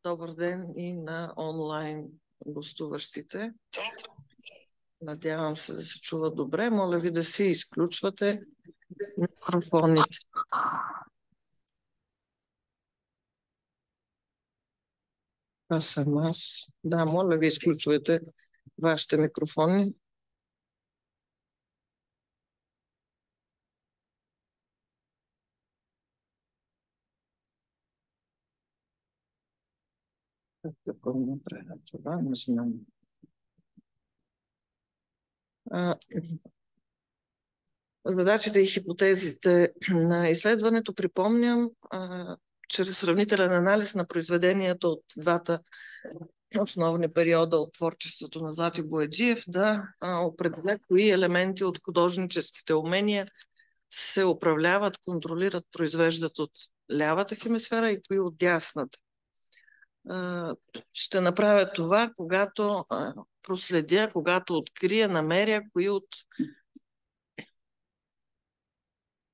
Добър ден и на онлайн гостуващите. Надявам се да се чува добре. Моля ви да си изключвате микрофоните. Това съм аз. Да, моля ви изключвайте вашите микрофони. Какво направя това? Не знам. Задачите и хипотезите на изследването, припомням, чрез сравнителен анализ на произведението от двата основни периода от творчеството на Златю Бояджиев, да определя кои елементи от художническите умения се управляват, контролират, произвеждат от лявата хемисфера и кои от дясната. Ще направя това, когато проследя, когато открия, намеря кои от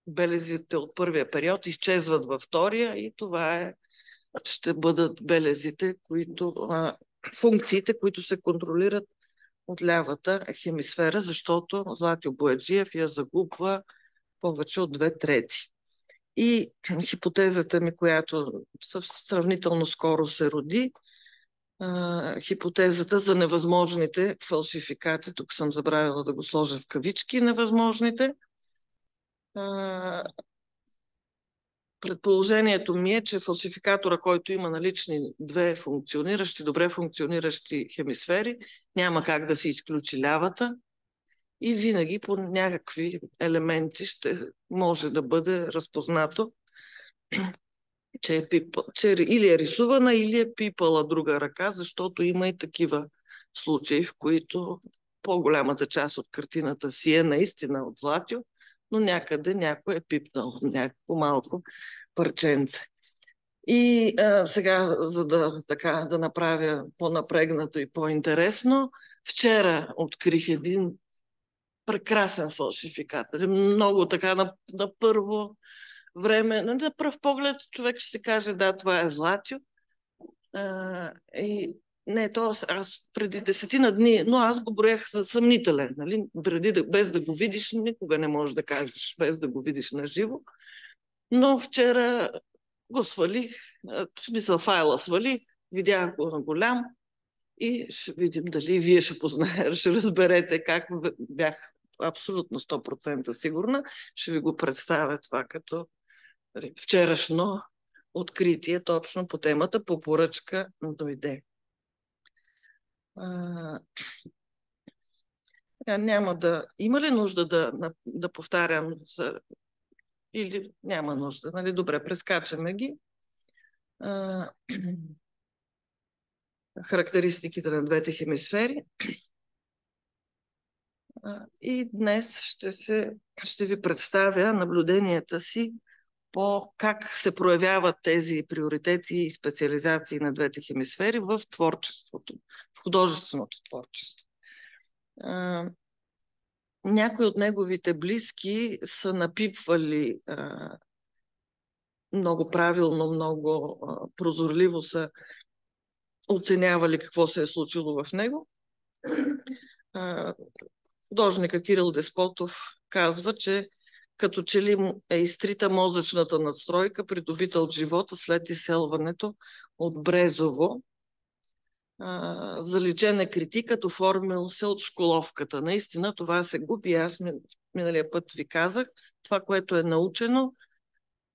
белезите от първия период изчезват във втория и това ще бъдат белезите, функциите, които се контролират от лявата хемисфера, защото Златю Бояджиев я загубва повече от 2/3. И хипотезата ми, която сравнително скоро се роди, хипотезата за невъзможните фалшификати, тук съм забравила да го сложа в кавички, невъзможните. Предположението ми е, че фалшификатора, който има налични две добре функциониращи хемисфери, няма как да се изключи лявата и винаги по някакви елементи ще може да бъде разпознато, че или е рисувана, или е пипала друга ръка, защото има и такива случаи, в които по-голямата част от картината си е наистина от Златю, но някъде някой е пипнал някакво малко парченце. И сега, за да направя по-напрегнато и по-интересно, вчера открих един прекрасен фалшификат. Много така на първо време, на пръв поглед човек ще се каже, да, това е Златю. Аз преди 10 дни, но аз го броях за съмнителен. Нали? Без да го видиш, никога не можеш да кажеш, без да го видиш на живо. Но вчера го свалих, в смисъл файла свалих, видях го на голям и ще видим дали вие ще познаете, ще разберете как бях абсолютно 100% сигурна. Ще ви го представя това като вчерашно откритие точно по темата, по поръчка дойде. Има ли нужда да повтарям или няма нужда? Нали? Добре, прескачаме ги. Характеристиките на двете хемисфери. И днес ще ви представя наблюденията си по как се проявяват тези приоритети и специализации на двете хемисфери в творчеството, в художественото творчество. Някои от неговите близки са напипвали много правилно, много прозорливо са оценявали какво се е случило в него. Художника Кирил Деспотов казва, че като че ли е изтрита мозъчната надстройка, придобита от живота след изселването от Брезово. Заличен е критикът, оформил се от школовката. Наистина това се губи. Аз миналия път ви казах, това, което е научено,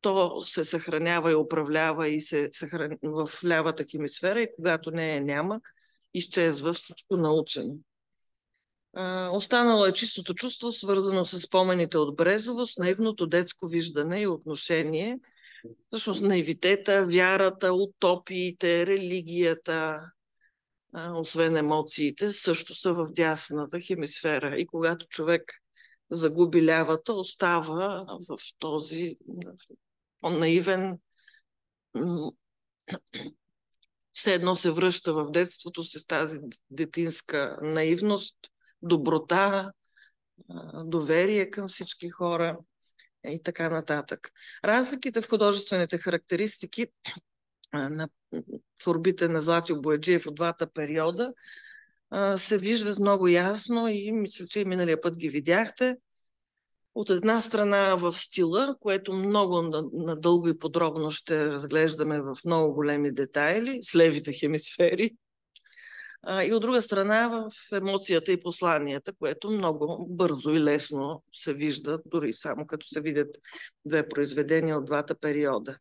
то се съхранява и управлява и се съхранява в лявата хемисфера и когато нея няма, изчезва всичко научено. Останало е чистото чувство, свързано с спомените от Брезово, с наивното детско виждане и отношение. Всъщност наивитета, вярата, утопиите, религията, освен емоциите, също са в дясната хемисфера. И когато човек загуби лявата, остава в този по-наивен, все едно се връща в детството с тази детинска наивност, доброта, доверие към всички хора и така нататък. Разликите в художествените характеристики на творбите на Златю Бояджиев от двата периода, се виждат много ясно и мисля, че и миналия път ги видяхте. От една страна в стила, което много надълго и подробно ще разглеждаме в много големи детайли, с левите хемисфери. И от друга страна в емоцията и посланията, което много бързо и лесно се вижда, дори само като се видят две произведения от двата периода.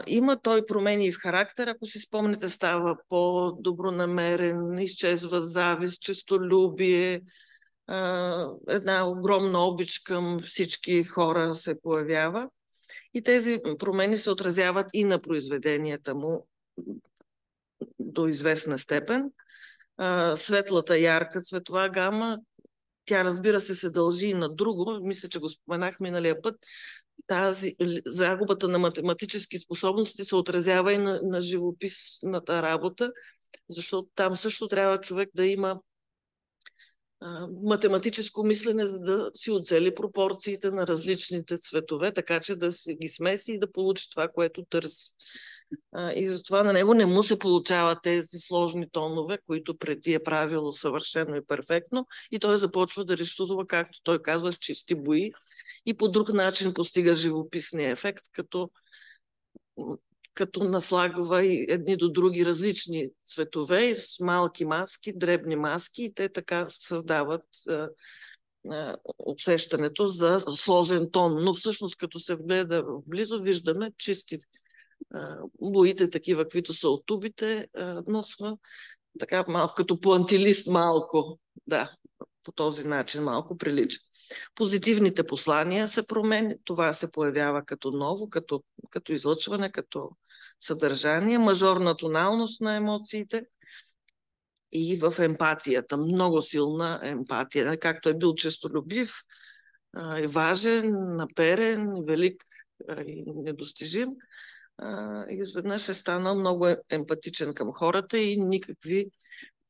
Има той промени и в характер, ако си спомните, става по-добронамерен, изчезва завист, честолюбие, една огромна обич към всички хора се появява. И тези промени се отразяват и на произведенията му до известна степен. Светлата, ярка цветова гама, тя разбира се дължи и на друго, мисля, че го споменах миналия път, тази загубата на математически способности се отразява и на живописната работа, защото там също трябва човек да има математическо мислене, за да си оцели пропорциите на различните цветове, така че да се ги смеси и да получи това, което търси. И затова на него не му се получават тези сложни тонове, които преди е правило съвършено и перфектно, и той започва да рисува, както той казва, с чисти бои и по друг начин постига живописния ефект, като наслагва и едни до други различни цветове с малки маски, дребни маски, и те така създават усещането за сложен тон. Но всъщност, като се вгледа близо, виждаме чисти боите, такива, каквито са от тубите, но са така малко, като пуантилист малко, да, по този начин малко прилича. Позитивните послания се променят, това се появява като ново, като излъчване, като съдържание, мажорна тоналност на емоциите и в емпатията, много силна емпатия, както е бил честолюбив, важен, наперен, велик и недостижим, изведнъж е станал много емпатичен към хората и никакви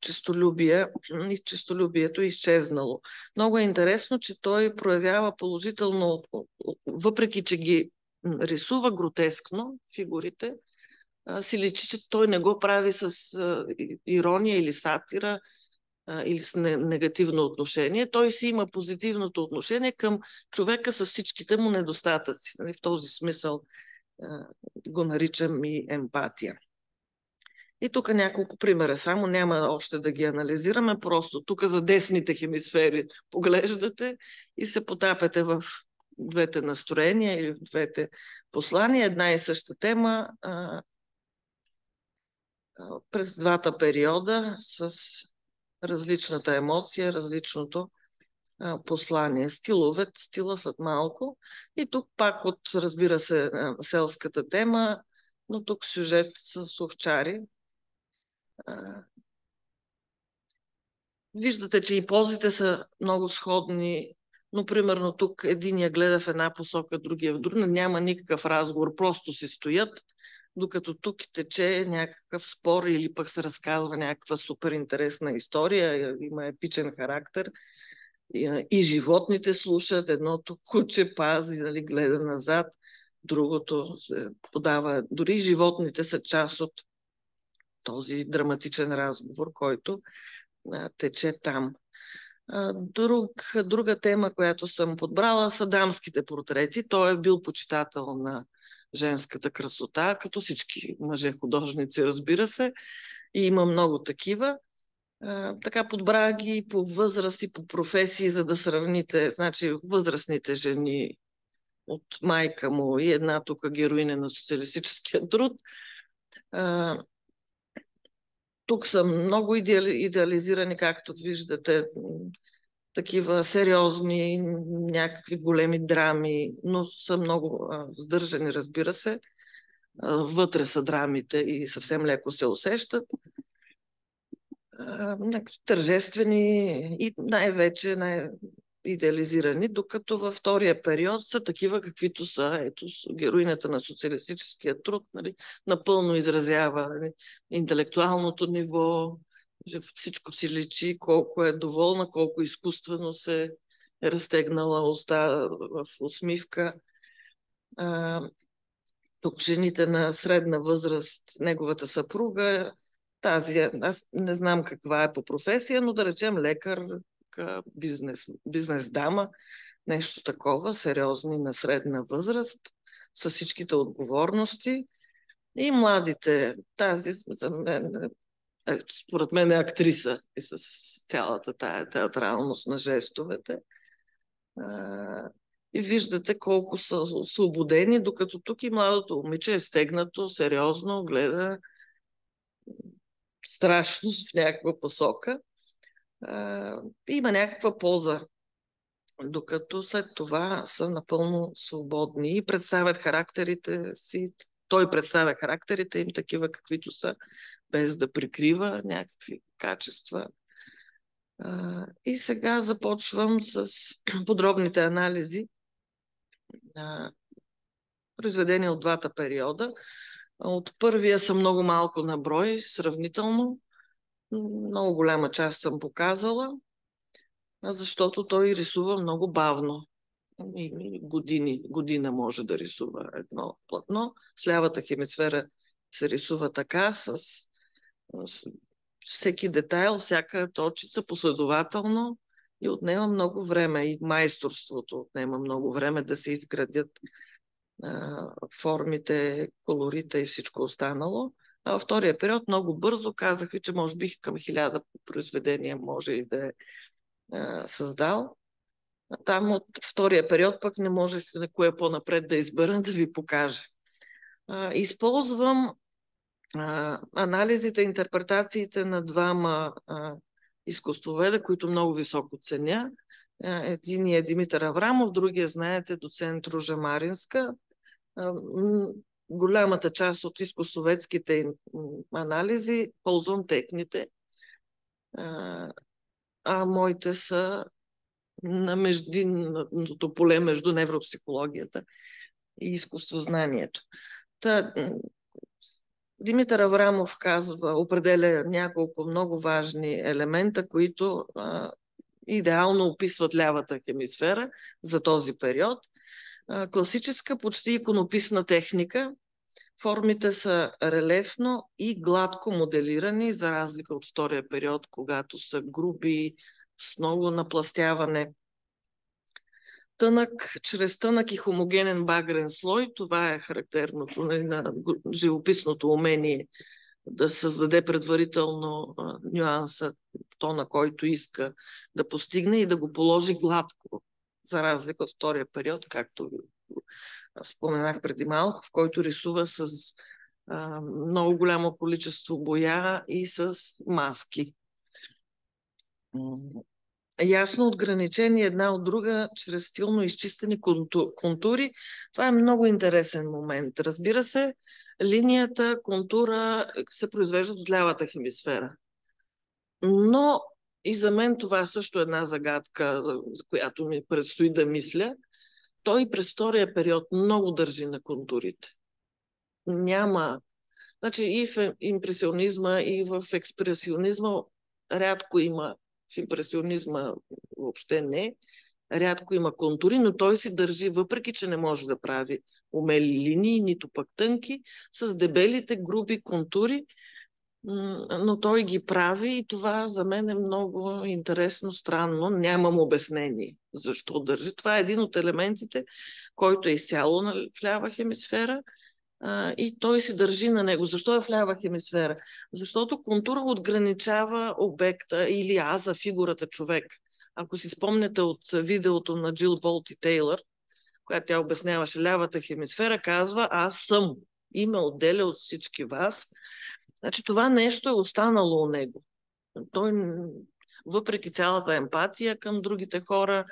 честолюбия, и честолюбието е изчезнало. Много е интересно, че той проявява положително, въпреки че ги рисува гротескно фигурите, си личи, че той не го прави с ирония или сатира, или с негативно отношение. Той си има позитивното отношение към човека с всичките му недостатъци. В този смисъл го наричам и емпатия. И тук няколко примера, само няма още да ги анализираме, просто тук за десните хемисфери поглеждате и се потапяте в двете настроения или в двете послания, една и съща тема през двата периода с различната емоция, различното послание. Стила след малко. И тук пак от, разбира се, селската тема, но тук сюжет с овчари. Виждате, че и позите са много сходни, но примерно тук единия гледа в една посока, другия в друга. Няма никакъв разговор, просто си стоят, докато тук тече някакъв спор или пък се разказва някаква супер интересна история, има епичен характер. И животните слушат, едното куче пази, нали, гледа назад, другото подава. Дори животните са част от този драматичен разговор, който тече там. Друга тема, която съм подбрала, са дамските портрети. Той е бил почитател на женската красота, като всички мъже художници, разбира се, и има много такива. Така подбра ги по възраст и по професии, за да сравните, значи, възрастните жени от майка му и една тук героиня на социалистическия труд. Тук са много идеализирани, както виждате, такива сериозни, някакви големи драми, но са много сдържани, разбира се. Вътре са драмите и съвсем леко се усещат. Тържествени и най-вече идеализирани, докато във втория период са такива, каквито са. Ето, героинята на социалистическия труд, нали, напълно изразява, нали, интелектуалното ниво, всичко си личи, колко е доволна, колко изкуствено се е разтегнала уста в усмивка. Тук жените на средна възраст, неговата съпруга, тази, аз не знам каква е по професия, но да речем лекар, бизнес дама, нещо такова, сериозни на средна възраст, с всичките отговорности. И младите, тази за мен, според мен е актриса и с цялата тая театралност на жестовете. И виждате колко са освободени, докато тук и младото момиче е стегнато, сериозно, гледа страшно в някаква посока. Има някаква полза, докато след това са напълно свободни и представят характерите си. Той представя характерите им такива, каквито са, без да прикрива някакви качества. И сега започвам с подробните анализи на произведения от двата периода. От първия са много малко на брой, сравнително. Много голяма част съм показала, защото той рисува много бавно. Година може да рисува едно платно. С лявата хемисфера се рисува така, с всеки детайл, всяка точица последователно и отнема много време. И майсторството отнема много време да се изградят формите, колорите и всичко останало. А във втория период много бързо казах ви, че може би към 1000 произведения може и да е създал. А там от втория период пък не можех кое по-напред да избера, да ви покажа. Използвам анализите, интерпретациите на двама изкуствоведа, които много високо ценя. Единият е Димитър Аврамов, другия, знаете, доцент Ружа Маринска. Голямата част от изкуствоведските анализи ползвам техните, а моите са на междинното поле между невропсихологията и изкуствознанието. Димитър Аврамов определя няколко много важни елемента, които идеално описват лявата хемисфера за този период. Класическа, почти иконописна техника. Формите са релефно и гладко моделирани, за разлика от втория период, когато са груби, с много напластяване. Чрез тънък и хомогенен багрен слой, това е характерното на живописното умение да създаде предварително нюанса, тона, който иска да постигне и да го положи гладко, за разлика от втория период, както споменах преди малко, в който рисува с много голямо количество боя и с маски. Ясно отграничени една от друга, чрез стилно изчистени контури. Това е много интересен момент. Разбира се, линията, контура се произвеждат от лявата хемисфера. Но и за мен това е също една загадка, за която ми предстои да мисля. Той през втория период много държи на контурите. Няма. Значи и в импресионизма, и в експресионизма рядко има, в импресионизма въобще не, рядко има контури, но той си държи, въпреки че не може да прави умели линии, нито пък тънки, с дебелите, груби контури, но той ги прави и това за мен е много интересно, странно. Нямам обяснение защо държи. Това е един от елементите, който е изцяло в лява хемисфера и той си държи на него. Защо е в лява хемисфера? Защото контура отграничава обекта или аза, фигурата човек. Ако си спомняте от видеото на Джил Болт и Тейлър, която тя обясняваше лявата хемисфера, казва аз съм и ме отделя от всички вас. Значи това нещо е останало у него. Той, въпреки цялата емпатия към другите хора,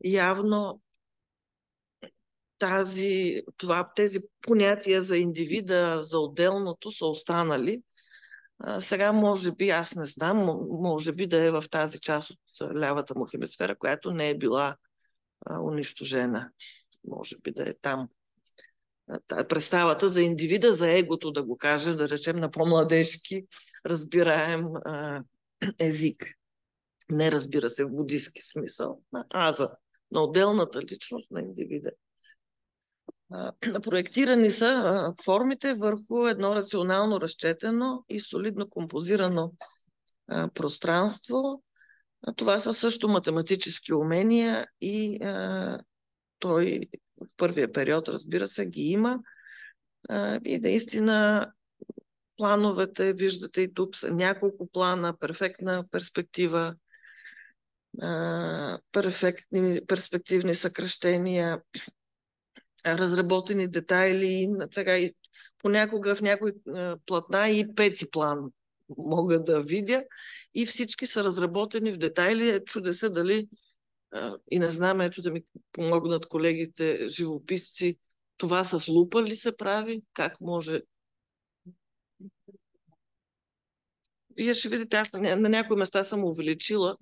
явно тези понятия за индивида, за отделното са останали. Сега може би, аз не знам, може би да е в тази част от лявата му хемисфера, която не е била унищожена. Може би да е там. Представата за индивида, за егото, да го кажем, да речем на по-младежки, разбираем език. Не, разбира се, в будистки смисъл, на аза, на отделната личност на индивида. Проектирани са формите върху едно рационално разчетено и солидно композирано пространство. Това са също математически умения и той в първия период, разбира се, ги има. И наистина плановете, виждате и тук са няколко плана, перфектна перспектива, перфектни перспективни съкращения, разработени детайли, сега и понякога в някои платна и пети план мога да видя и всички са разработени в детайли. Чудя се дали и не знам, ето да ми помогнат колегите живописци, това с лупа ли се прави? Как може? Вие ще видите, аз на някои места съм увеличила.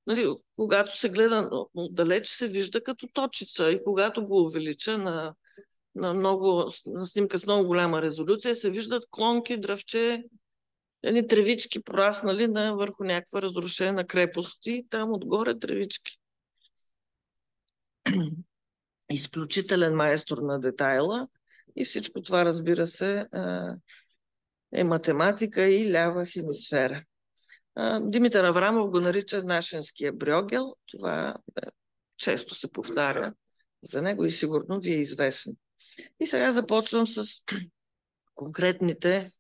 Нали, когато се гледа отдалеч, се вижда като точица и когато го увелича на снимка с много голяма резолюция, се виждат клонки, дръвче, едни тревички пораснали върху някаква разрушена крепост и там отгоре тревички. Изключителен майстор на детайла и всичко това, разбира се, е математика и лява хемисфера. Димитър Аврамов го нарича Нашенския Брьогел. Това често се повтаря за него и сигурно ви е известно. И сега започвам с конкретните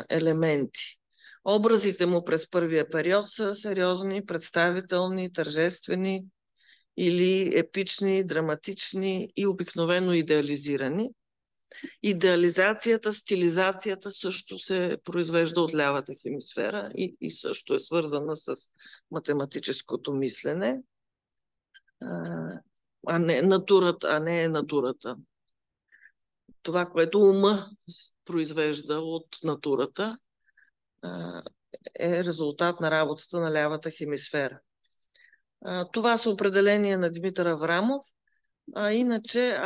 елементи. Образите му през първия период са сериозни, представителни, тържествени или епични, драматични и обикновено идеализирани. Идеализацията, стилизацията също се произвежда от лявата хемисфера и също е свързана с математическото мислене, а не натурата. Това, което ума произвежда от натурата, е резултат на работата на лявата хемисфера. Това са определения на Димитър Аврамов, а иначе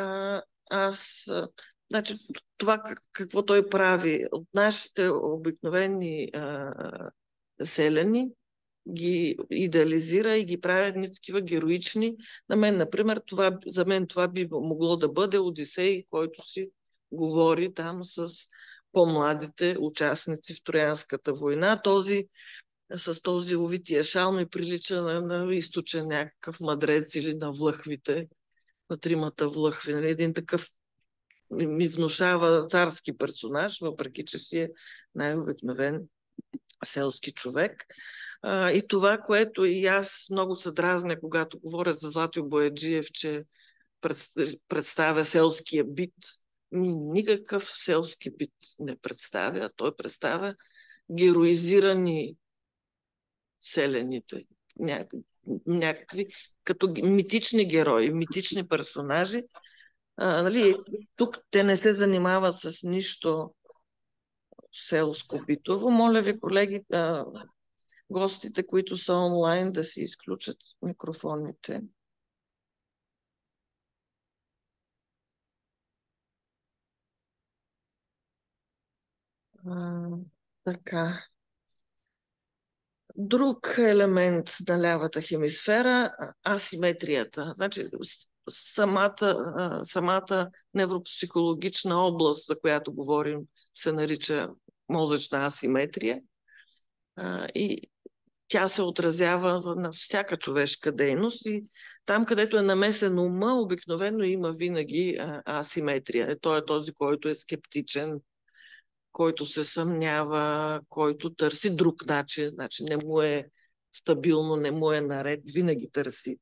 значи, това какво той прави от нашите обикновени селяни, ги идеализира и ги прави едни такива героични. Например, за мен това би могло да бъде Одисей, който си говори там с по-младите участници в Троянската война. С този увития шал ми прилича на източен някакъв мъдрец или на влъхвите, на тримата влъхви. Един такъв ми внушава царски персонаж, въпреки че си е най-обикновен селски човек. И това, което и аз много се дразня, когато говорят за Златю Бояджиев, че представя селския бит. Никакъв селски бит не представя. Той представя героизирани селените. Някакви като митични герои, митични персонажи. Нали, тук те не се занимават с нищо селско-битово. Моля ви, колеги, гостите, които са онлайн, да си изключат микрофоните. Така. Друг елемент на лявата хемисфера – асиметрията. Значи, самата невропсихологична област, за която говорим, се нарича мозъчна асиметрия. И тя се отразява на всяка човешка дейност и там, където е намесен ума, обикновено има винаги асиметрия. Той е този, който е скептичен, който се съмнява, който търси друг начин. Значи не му е стабилно, не му е наред, винаги търси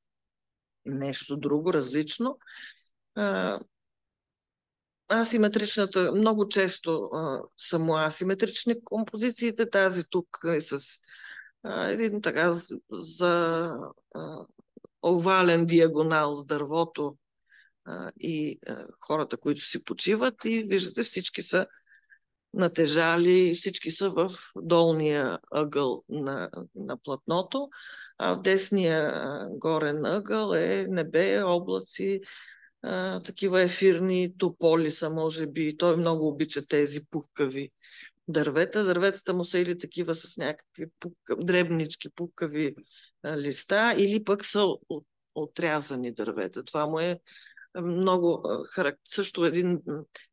нещо друго, различно. Асиметричната, много често само асиметрични композициите, тази тук е с един така за овален диагонал с дървото и хората, които си почиват, и виждате, всички са натежали, всички са в долния ъгъл на платното, а в десния горен ъгъл е небе, облаци, такива ефирни тополи са, може би. Той много обича тези пухкави дървета. Дърветата му са или такива с някакви дребнички пухкави листа, или пък са отрязани дървета. Това му е много също един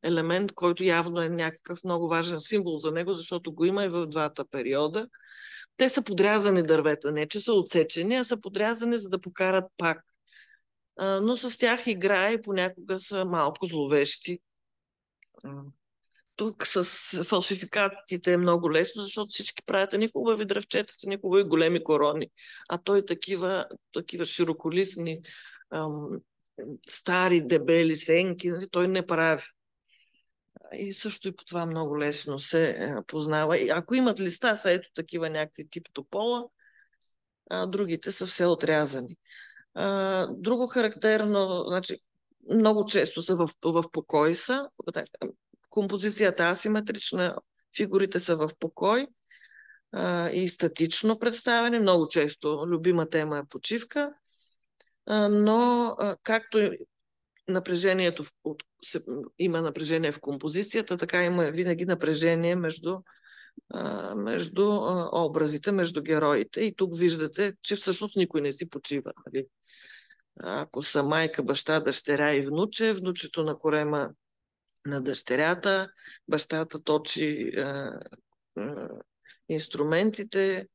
елемент, който явно е някакъв много важен символ за него, защото го има и в двата периода. Те са подрязани дървета, не че са отсечени, а са подрязани, за да покарат пак. Но с тях играе и понякога са малко зловещи. Тук с фалшификатите е много лесно, защото всички правят ни хубави дръвчета, ни хубави големи корони. А той такива широколистни, стари, дебели сенки, нали, той не прави. И също и по това много лесно се познава. И ако имат листа, са ето такива някакви тип топола, другите са все отрязани. Друго характерно, значи, много често са в покой са. Композицията асиметрична, фигурите са в покой и статично представени. Много често любима тема е почивка, но както напрежението има напрежение в композицията, така има винаги напрежение между образите, между героите. И тук виждате, че всъщност никой не си почива. Нали? Ако са майка, баща, дъщеря и внуче, внучето на корема на дъщерята, бащата точи инструментите,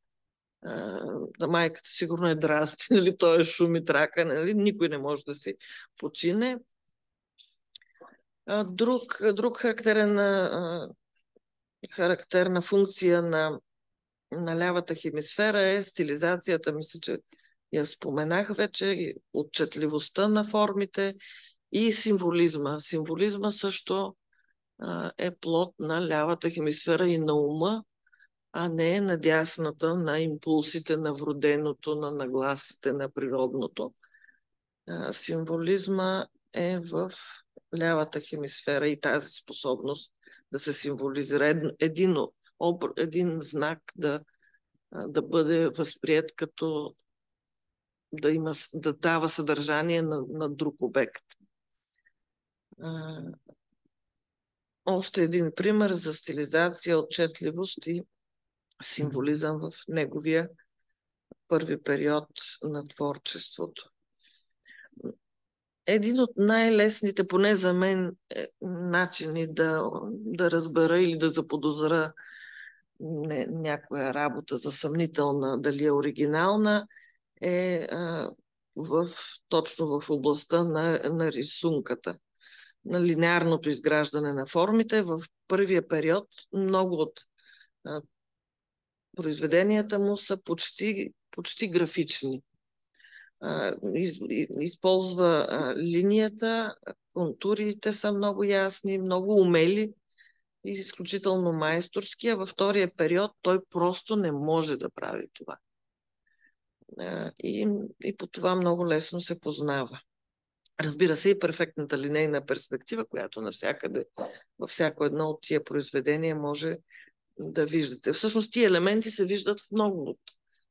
майката сигурно е драсти, нали? Той е шум и трака, нали? Никой не може да си почине. Друг характерна функция на лявата хемисфера е стилизацията, мисля, че я споменах вече, отчетливостта на формите и символизма. Символизма също е плод на лявата хемисфера и на ума, а не на дясната, на импулсите, на вроденото, на нагласите, на природното. Символизма е в лявата хемисфера и тази способност да се символизира един знак да бъде възприят като да дава съдържание на друг обект. Още един пример за стилизация, отчетливост и символизъм в неговия първи период на творчеството. Един от най-лесните, поне за мен, начини да разбера или да заподозра някоя работа за съмнителна, дали е оригинална, е точно в областта на рисунката, на линеарното изграждане на формите. В първия период много от произведенията му са почти графични. Използва линията, контурите са много ясни, много умели и изключително майсторски, а във втория период той просто не може да прави това. И по това много лесно се познава. Разбира се, и перфектната линейна перспектива, която навсякъде, във всяко едно от тия произведения може да виждате. Всъщност тия елементи се виждат в много от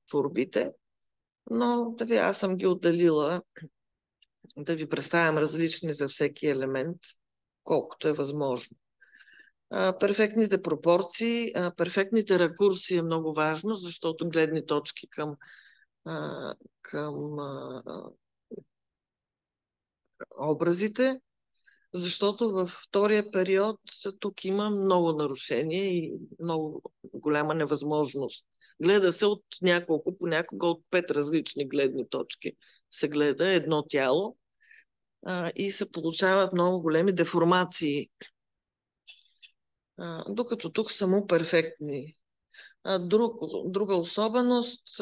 творбите, но аз съм ги отделила да ви представям различни за всеки елемент, колкото е възможно. Перфектните пропорции, перфектните ракурси е много важно, защото гледни точки към образите, защото във втория период тук има много нарушения и много голяма невъзможност. Гледа се от няколко, понякога от 5 различни гледни точки се гледа едно тяло и се получават много големи деформации. Докато тук са му перфектни. Друга особеност,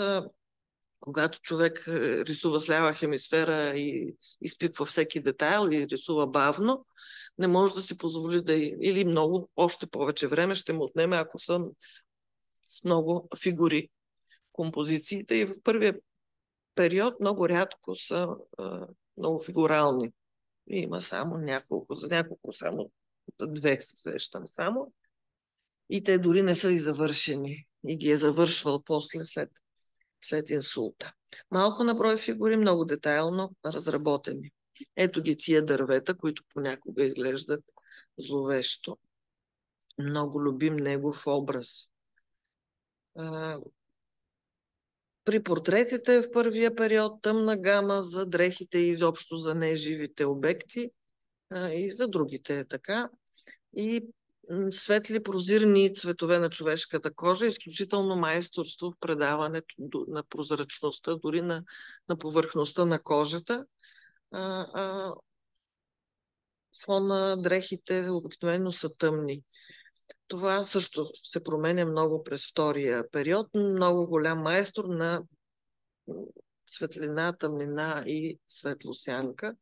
когато човек рисува с лява хемисфера и изпипва всеки детайл и рисува бавно, не може да си позволи или много, още повече време ще му отнеме, ако са с много фигури композициите. И в първия период много рядко са много фигурални. И има само няколко, само 2 се сещам само. И те дори не са и завършени. И ги е завършвал после след инсулта. Малко на брой фигури, много детайлно разработени. Ето ги тия дървета, които понякога изглеждат зловещо. Много любим негов образ. При портретите в първия период тъмна гама за дрехите и изобщо за неживите обекти, и за другите е така. И светли прозирни цветове на човешката кожа, изключително майсторство в предаването на прозрачността, дори на повърхността на кожата. Фона, дрехите обикновено са тъмни. Това също се променя много през втория период. Много голям майстор на светлина, тъмнина и светлосянка.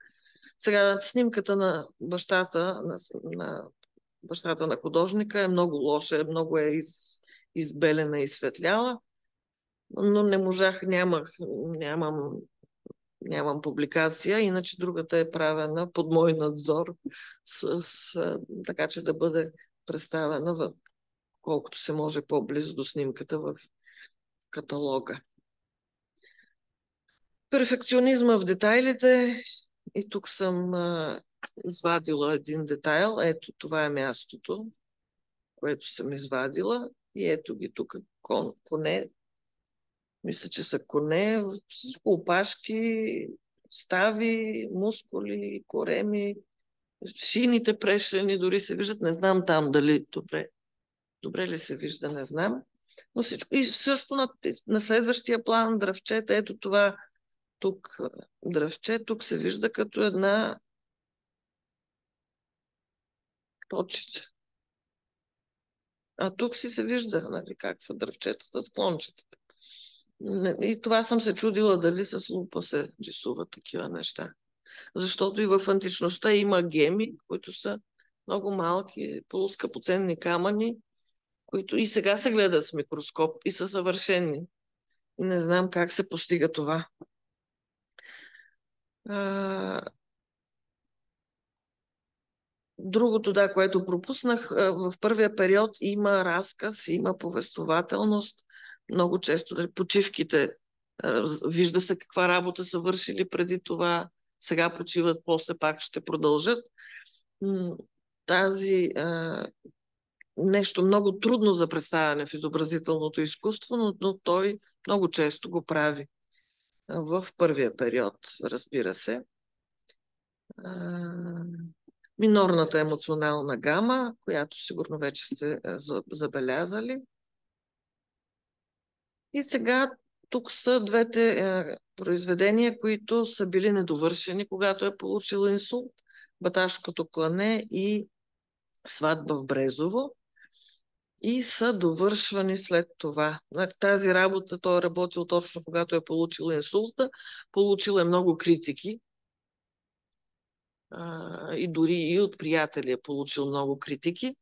Сега снимката на бащата на художника е много лоша, много е избелена и светляла, но не можах, нямам публикация, иначе другата е правена под мой надзор, така че да бъде представена колкото се може по-близо до снимката в каталога. Перфекционизма в детайлите. И тук съм извадила един детайл. Ето, това е мястото, което съм извадила. И ето ги тук коне. Мисля, че са коне, всичко опашки, стави, мускули, кореми, шините прешлени дори се виждат. Не знам там дали добре ли се вижда, не знам. Но всичко. И също на следващия план дръвчета, ето това тук дръвче, тук се вижда като една точица. А тук си се вижда, нали, как са дръвчетата с клончетата. И това съм се чудила дали с лупа се рисуват такива неща. Защото и в античността има геми, които са много малки, полускъпоценни камъни, които и сега се гледат с микроскоп и са съвършени. И не знам как се постига това. Другото, да, което пропуснах, в първия период има разказ, има повествователност. Много често почивките, вижда се каква работа са вършили преди това, сега почиват, после пак ще продължат. Нещо много трудно за представяне в изобразителното изкуство, но той много често го прави в първия период, разбира се. Минорната емоционална гама, която сигурно вече сте забелязали. И сега тук са двете произведения, които са били недовършени, когато е получил инсулт. Баташкото клане и Сватба в Брезово. И са довършвани след това. Тази работа той е работил точно когато е получил инсулта. Получил е много критики. И дори и от приятели е получил много критики.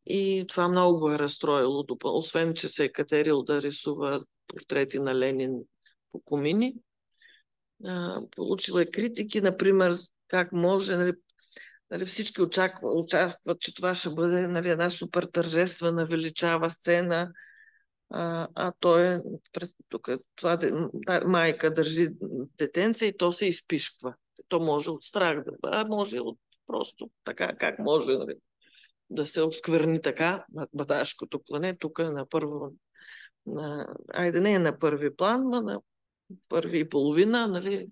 И това много го е разстроило. Освен, че се е катерил да рисува портрети на Ленин по комини. Получил е критики, например, как може, нали, всички очакват, че това ще бъде, нали, една супер тържествена, величава сцена, той тук това майка държи детенце и то се изпишква. То може от страх да бъде, може от просто така, как може, нали, да се обскверни така Баташкото клане. Тук е на първо, айде не е на първи план, но на първи и половина, нали,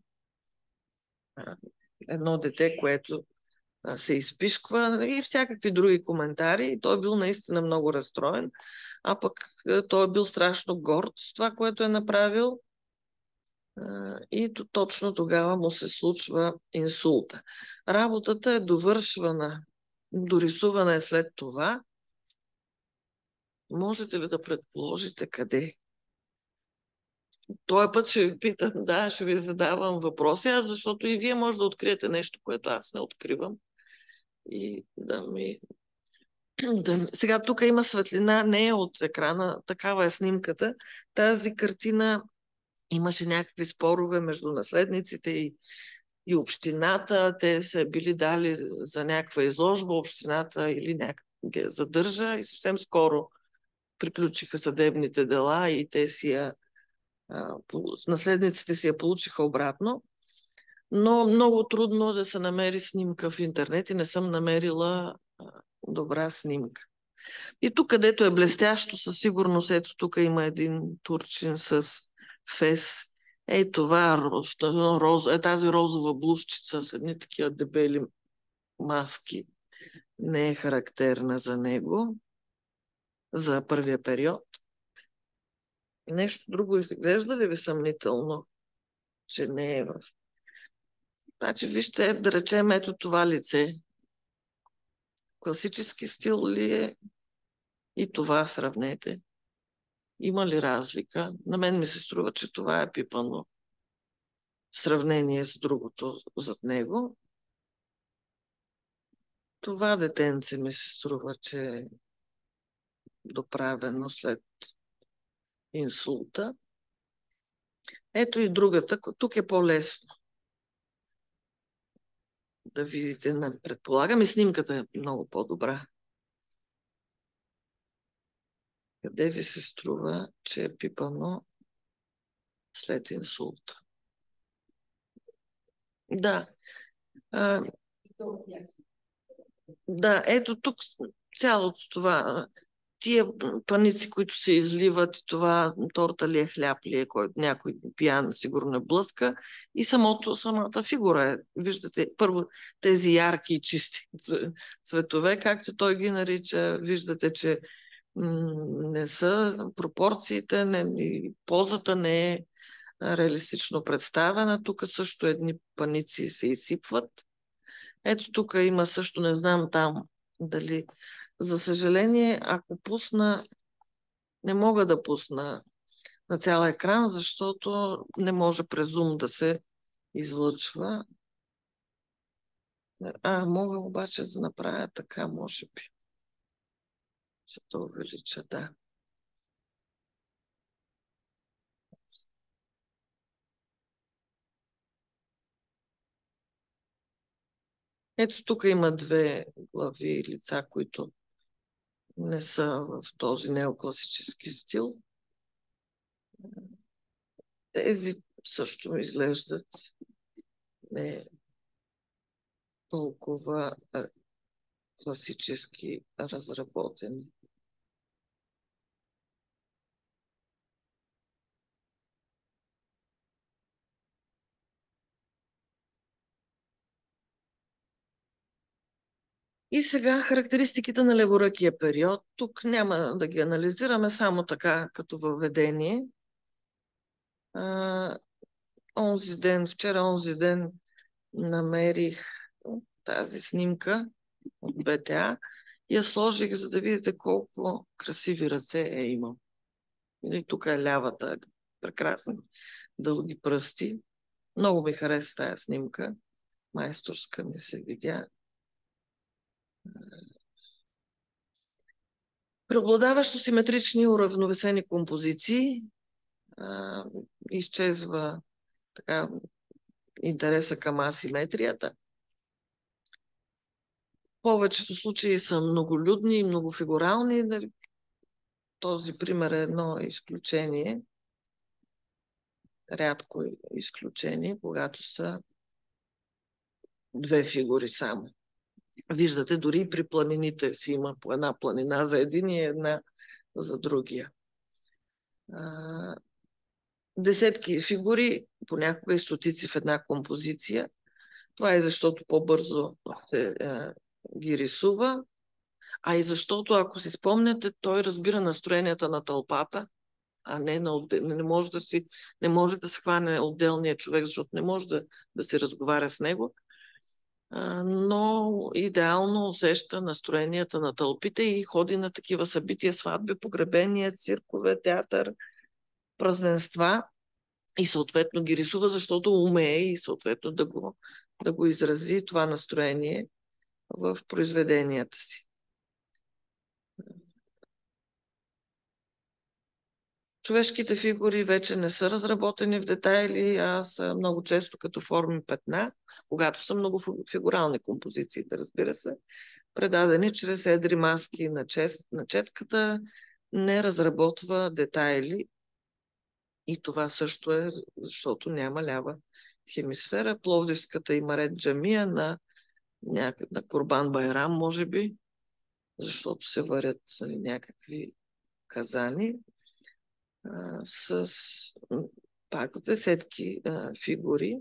едно дете, което се изпишква и всякакви други коментари. Той бил наистина много разстроен, а пък той е бил страшно горд с това, което е направил. И точно тогава му се случва инсулта. Работата е довършвана, дорисувана е след това. Можете ли да предположите къде? Този път ще ви питам, да, ще ви задавам въпроси, защото и вие може да откриете нещо, което аз не откривам. И сега тук има светлина, не е от екрана, такава е снимката. Тази картина имаше някакви спорове между наследниците и общината. Те са били дали за някаква изложба, общината или някак ги задържа и съвсем скоро приключиха съдебните дела и наследниците си я получиха обратно. Но много трудно да се намери снимка в интернет и не съм намерила добра снимка. И тук, където е блестящо, със сигурност, ето тук има един турчин с фес. Ей това, тази розова блузчица с едни такива дебели маски не е характерна за него, за първия период. Нещо друго изглежда ли ви съмнително, че не е в... Значи, вижте, да речем, ето това лице. Класически стил ли е? И това сравнете. Има ли разлика? На мен ми се струва, че това е пипано в сравнение с другото зад него. Това детенце ми се струва, че е доправено след инсулта. Ето и другата. Тук е по-лесно да видите. Предполагам, и снимката е много по-добра. Къде ви се струва, че е пипано след инсулта? Да. Да, ето тук цялото това, тия паници, които се изливат, и това торта ли е, хляб ли е, който някой пиян сигурно е блъска, и самата фигура е. Виждате, първо тези ярки и чисти цветове, както той ги нарича, виждате, че не са пропорциите, и позата не е реалистично представена. Тук също едни паници се изсипват. Ето тук има също, не знам там дали. За съжаление, ако пусна, не мога да пусна на цял екран, защото не може през Zoom да се излъчва. Мога обаче да направя така, може би. Ще да увелича, да. Ето тук има две глави лица, които не са в този неокласически стил. Тези също изглеждат не толкова класически разработени. И сега характеристиките на леворъкия период. Тук няма да ги анализираме, само така като въведение. Вчера, онзи ден намерих тази снимка от БТА и я сложих, за да видите колко красиви ръце е имал. И тук е лявата, прекрасни дълги пръсти. Много ми хареса тая снимка. Майсторска ми се видя. Преобладаващо симетрични уравновесени композиции. Изчезва така интереса към асиметрията. Повечето случаи са многолюдни и многофигурални. Този пример е едно изключение. Рядко изключение, когато са две фигури само. Виждате, дори и при планините си има по една планина за един и една за другия. Десетки фигури, понякога и стотици в една композиция. Това е защото по-бързо се ги рисува, а и защото, ако си спомняте, той разбира настроенията на тълпата, а не не може да схване отделния човек, защото не може да се разговаря с него, но идеално усеща настроенията на тълпите и ходи на такива събития, сватби, погребения, циркове, театър, празненства и съответно ги рисува, защото умее и съответно да го изрази това настроение в произведенията си. Човешките фигури вече не са разработени в детайли, а са много често като форми петна, когато са много фигурални композициите, разбира се, предадени чрез едри маски на четката, не разработва детайли и това също е, защото няма лява хемисфера. Пловдивската Имарет джамия на Курбан Байрам, може би, защото се варят някакви казани с пак десетки фигури.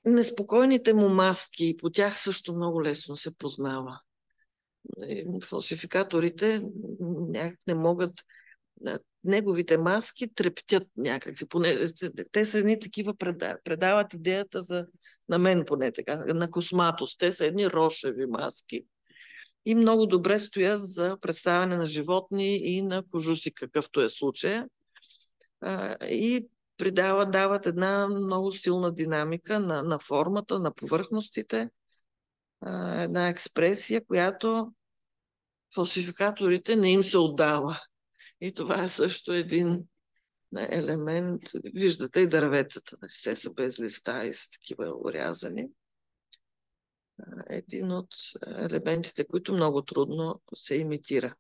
Неспокойните му маски, по тях също много лесно се познава. Фалшификаторите някак не могат. Неговите маски трептят някакси. Те са едни такива, предават идеята на мен поне така, на косматост. Те са едни рошеви маски и много добре стоят за представяне на животни и на кожуси, какъвто е случая. И дават една много силна динамика на формата, на повърхностите, една експресия, която фалшификаторите не им се отдава. И това е също един елемент. Виждате и дърветата, все са без листа и са такива урязани. Един от елементите, които много трудно се имитира.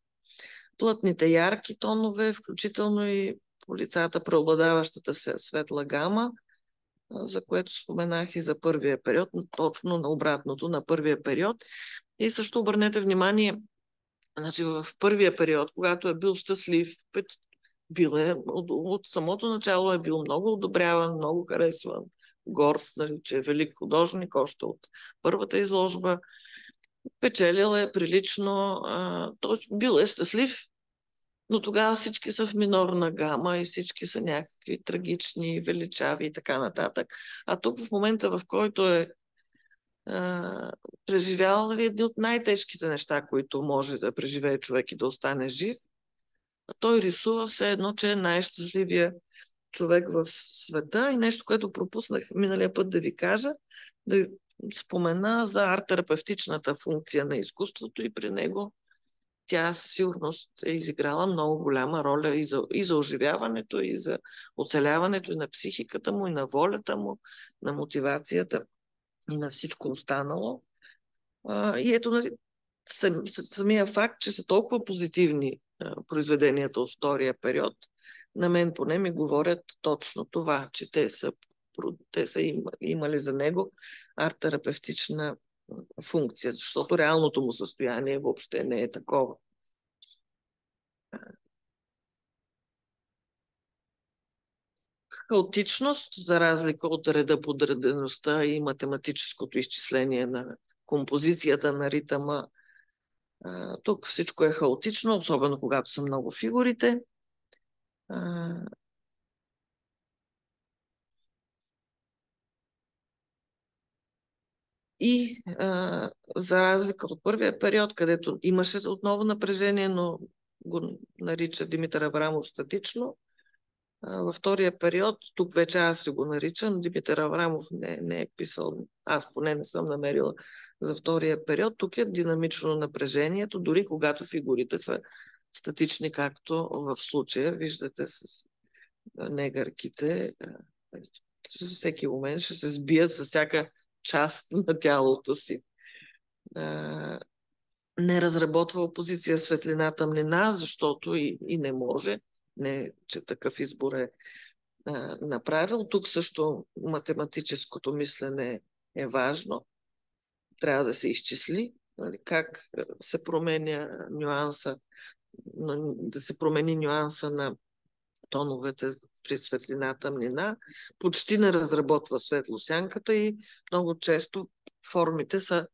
Плътните ярки тонове, включително и по лицата преобладаващата се светла гама, за което споменах и за първия период, точно на обратното, на първия период. И също обърнете внимание, значи в първия период, когато е бил щастлив, от самото начало е бил много одобряван, много харесван, горд, нали, че е велик художник, още от първата изложба. Печелил е прилично, т.е. бил е щастлив, но тогава всички са в минорна гама и всички са някакви трагични, величави и така нататък. А тук в момента, в който е преживял едни от най-тежките неща, които може да преживее човек и да остане жив, той рисува все едно, че е най-щастливия човек в света. И нещо, което пропуснах миналия път да ви кажа, да спомена за арт-терапевтичната функция на изкуството и при него тя със сигурност е изиграла много голяма роля и за оживяването, и за оцеляването и на психиката му, и на волята му, на мотивацията и на всичко останало. И ето, нали, самия факт, че са толкова позитивни произведенията от втория период, на мен поне ми говорят точно това, че те са имали за него арт-терапевтична функция, защото реалното му състояние въобще не е такова. Хаотичност, за разлика от реда подредеността и математическото изчисление на композицията на ритъма. Тук всичко е хаотично, особено когато са много фигурите. И за разлика от първия период, където имаше отново напрежение, но го нарича Димитър Аврамов статично, във втория период, тук вече аз си го наричам, Димитър Аврамов не е писал, аз поне не съм намерила за втория период, тук е динамично напрежението, дори когато фигурите са статични, както в случая, виждате с негърките, във всеки момент ще се сбият с всяка част на тялото си. Не разработва опозиция светлина-тъмнина, защото и не може, не че такъв избор е направил. Тук също математическото мислене е важно. Трябва да се изчисли как се променя нюанса, да се промени нюанса на тоновете при светлина, тъмнина. Почти не разработва светлосянката и много често формите са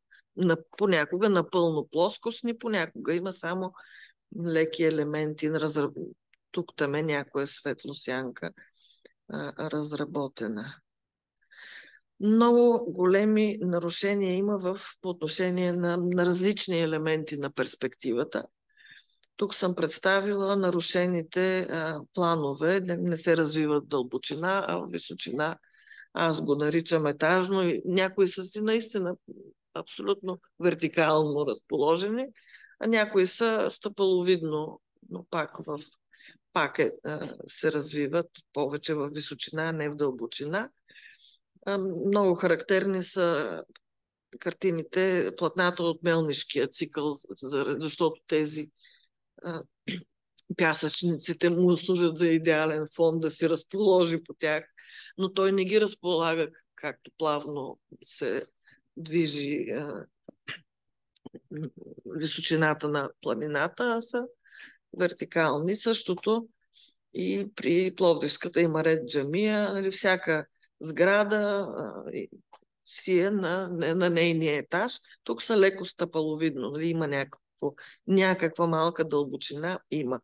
понякога напълно плоскостни, понякога има само леки елементи. Тук там е някоя светлосянка разработена. Много големи нарушения има по отношение на различни елементи на перспективата. Тук съм представила нарушените планове. Не се развиват дълбочина, а височина. Аз го наричам етажно. И някои са си наистина абсолютно вертикално разположени, а някои са стъпаловидно, но пак се развиват повече в височина, а не в дълбочина. Много характерни са картините, платната от Мелнишкия цикъл, защото тези пясъчниците му служат за идеален фон да си разположи по тях, но той не ги разполага както плавно се движи височината на планината, а са вертикални. Същото и при Пловдивската има ред джамия, нали, всяка сграда си е на нейния етаж. Тук са леко стъпаловидно, нали, има някаква малка дълбочина, има.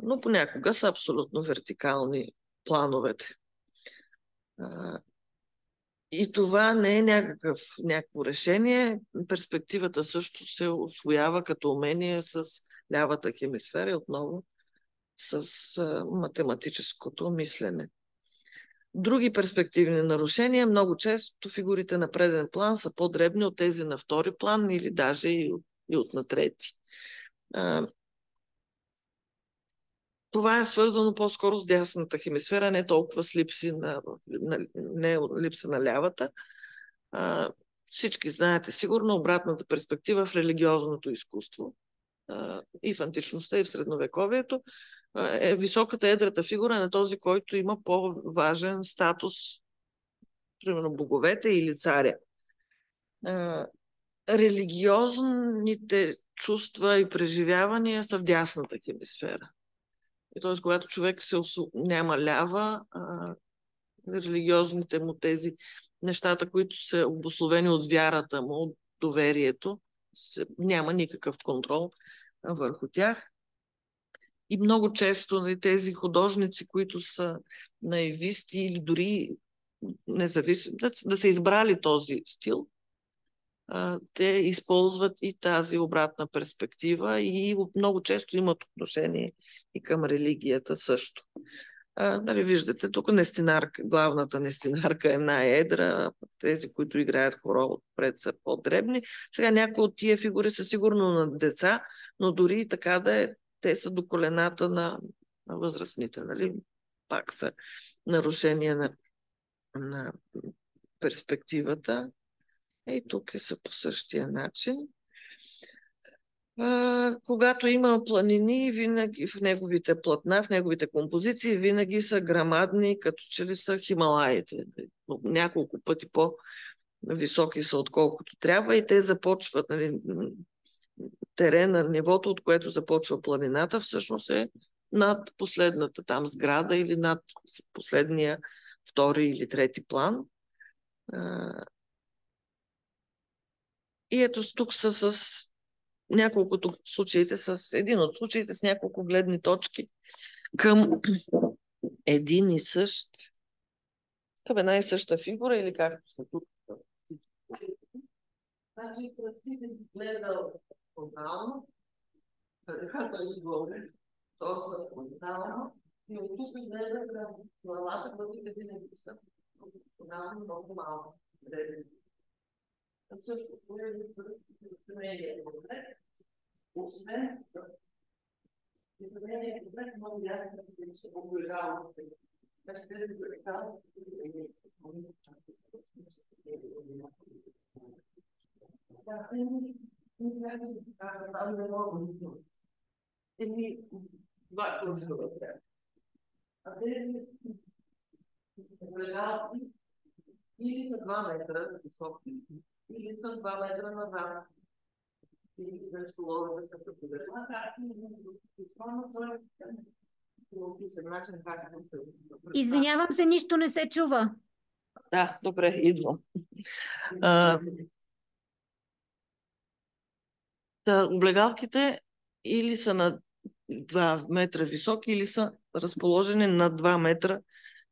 Но понякога са абсолютно вертикални плановете. И това не е някакво решение. Перспективата също се усвоява като умение с лявата хемисфера и отново с математическото мислене. Други перспективни нарушения, много често фигурите на преден план са по-дребни от тези на втори план или даже и от на трети. Това е свързано по-скоро с дясната хемисфера, не толкова с липса на лявата. Всички знаете сигурно обратната перспектива в религиозното изкуство и в античността, и в средновековието е високата едрата фигура на този, който има по-важен статус, примерно боговете или царя. Религиозните чувства и преживявания са в дясната хемисфера. Т.е. когато човек няма лява, религиозните му тези нещата, които са обусловени от вярата му, от доверието, няма никакъв контрол върху тях. И много често тези художници, които са наивисти или дори независими, да са избрали този стил, те използват и тази обратна перспектива и много често имат отношение и към религията също. Нали, виждате, тук главната нестинарка е най-едра, тези, които играят хорол пред са по-дребни. Сега някои от тия фигури са сигурно на деца, но дори и така да е, те са до колената на възрастните. Нали? Пак са нарушения на перспективата. И тук са по същия начин. Когато има планини, винаги в неговите платна, в неговите композиции, винаги са грамадни, като че ли са Хималаите. Няколко пъти по-високи са, отколкото трябва, и те започват, нали, терена, нивото, от което започва планината, всъщност е над последната там сграда или над последния втори или трети план. И ето тук са с няколкото случаите, един от случаите с няколко гледни точки към един и същ, към една и съща фигура, или както са тук. Значи, красивен гледал фронтално, ръката и горе, торса фронтално, и от тук гледа към главата, които винаги са фронтално много малко. Също не е проблем, освен не е проблем, много ясно да се облегава. Значи, да се облегава, два курса вътре. А тези облегалки или са 2 метра високи, или са 2 метра назад. Или за столовете са преподавана, Извинявам се, нищо не се чува. Да, добре, идвам. Облегалките или са на 2 метра високи, или са разположени на 2 метра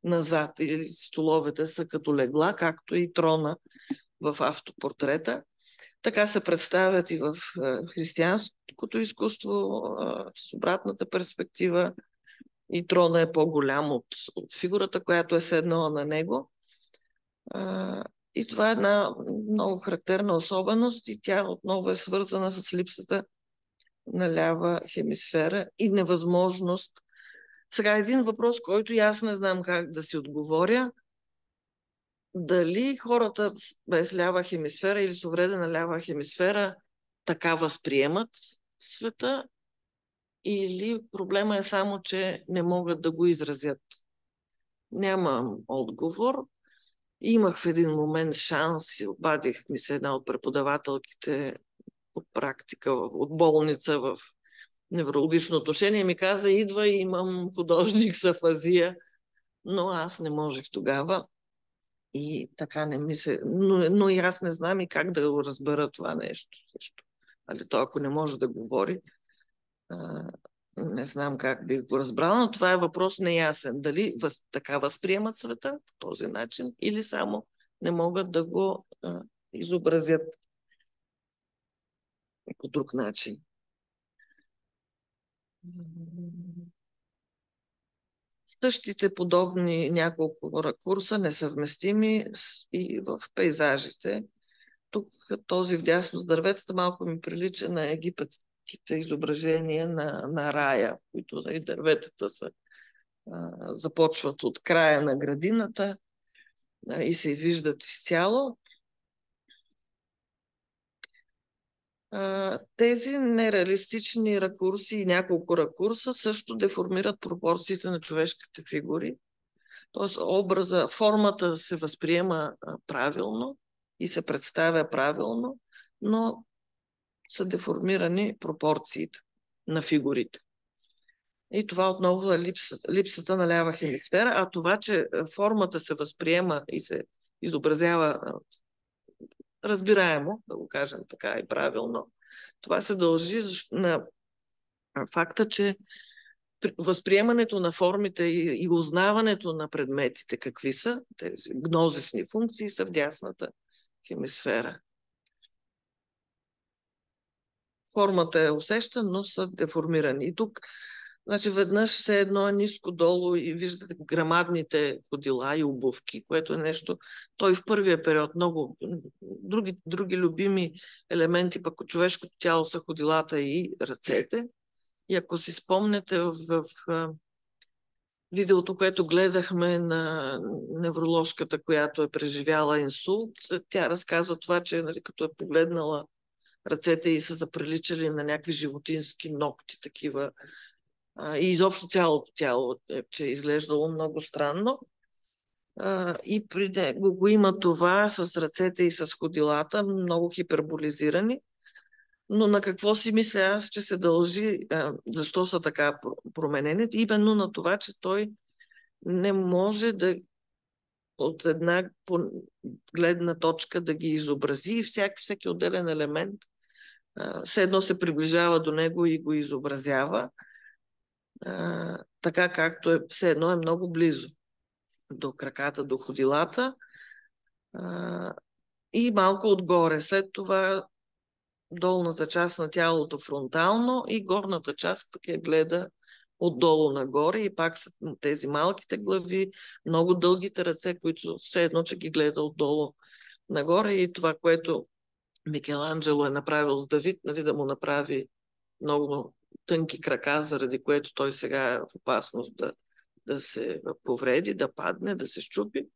назад. Или столовете са като легла, както и трона в автопортрета. Така се представят и в християнското изкуство, с обратната перспектива, и трона е по-голям от фигурата, която е седнала на него. И това е една много характерна особеност и тя отново е свързана с липсата на лява хемисфера и невъзможност. Сега един въпрос, който и аз не знам как да си отговоря. Дали хората без лява хемисфера или с увредена лява хемисфера така възприемат света, или проблема е само, че не могат да го изразят? Нямам отговор. Имах в един момент шанс и обадих ми се една от преподавателките от практика, от болница в неврологично отношение и ми каза, идва, имам художник с афазия, но аз не можех тогава и така не ми се... Но и аз не знам и как да го разбера това нещо. Али то, ако не може да говори, не знам как бих го разбрала, но това е въпрос неясен. Дали така възприемат света по този начин или само не могат да го изобразят по друг начин. Същите подобни няколко ракурса, несъвместими и в пейзажите. Тук този вдясно с дърветата малко ми прилича на египетските изображения на рая, които и дърветата започват от края на градината и се виждат изцяло. Тези нереалистични ракурси и няколко ракурса също деформират пропорциите на човешките фигури. Тоест образа, формата се възприема правилно и се представя правилно, но са деформирани пропорциите на фигурите. И това отново е липсата на лява хемисфера, а това, че формата се възприема и се изобразява разбираемо, да го кажем така и правилно, това се дължи на факта, че възприемането на формите и узнаването на предметите, какви са, тези гнозисни функции, са в дясната хемисфера. Формата е усещана, но са деформирани. И тук, значи, веднъж все едно е ниско долу и виждате грамадните ходила и обувки, което е нещо, той в първия период много други любими елементи, пък от човешкото тяло са ходилата и ръцете. И ако си спомняте в видеото, което гледахме на невроложката, която е преживяла инсулт, тя разказва това, че като е погледнала ръцете и са заприличали на някакви животински ногти, такива. И изобщо цялото тяло, че е изглеждало много странно. И при него го има това с ръцете и с ходилата, много хиперболизирани. Но на какво си мисля аз, че се дължи, защо са така променени? Именно на това, че той не може да от една гледна точка да ги изобрази и всеки отделен елемент все едно се приближава до него и го изобразява, така както е, все едно е много близо до краката, до ходилата и малко отгоре. След това долната част на тялото фронтално и горната част пък я гледа отдолу нагоре и пак са тези малките глави, много дългите ръце, които все едно, че ги гледа отдолу нагоре и това, което Микеланджело е направил с Давид, нали, да му направи много тънки крака, заради което той сега е в опасност да се повреди, да падне, да се счупи.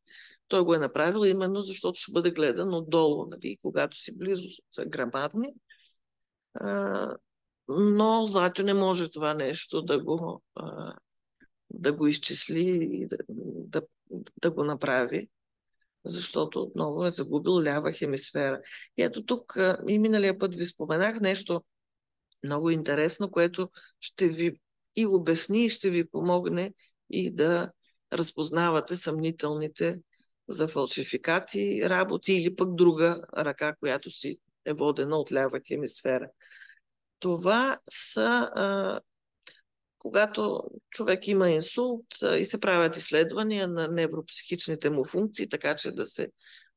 Той го е направил именно защото ще бъде гледан отдолу, нали, когато си близо са грамадни. Но Златю не може това нещо да го изчисли и да го направи, защото отново е загубил лява хемисфера. И ето тук и миналия път ви споменах нещо много интересно, което ще ви и обясни, и ще ви помогне и да разпознавате съмнителните за фалшификати работи или пък друга ръка, която си е водена от лява хемисфера. Това са когато човек има инсулт и се правят изследвания на невропсихичните му функции, така че да се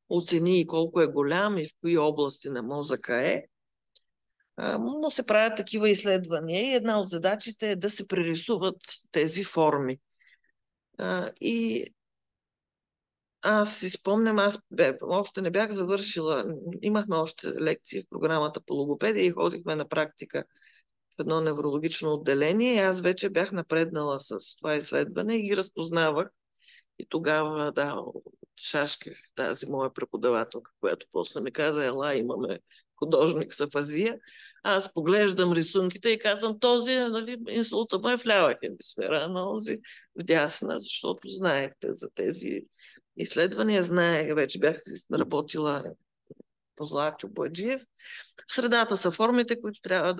оцени колко е голям и в кои области на мозъка е, му се правят такива изследвания и една от задачите е да се прерисуват тези форми. И аз си спомням, още не бях завършила, имахме още лекции в програмата по логопедия и ходихме на практика в едно неврологично отделение и аз вече бях напреднала с това изследване и ги разпознавах. И тогава, шашках тази моя преподавателка, която после ми каза, ела, имаме художник с афазия. Аз поглеждам рисунките и казвам, този, нали, инсулта му е в лява хемисфера, а на този в дясна, защото знаехте за тези изследвания. Знае, вече бях работила по Златю Бояджиев. В средата са формите, които трябва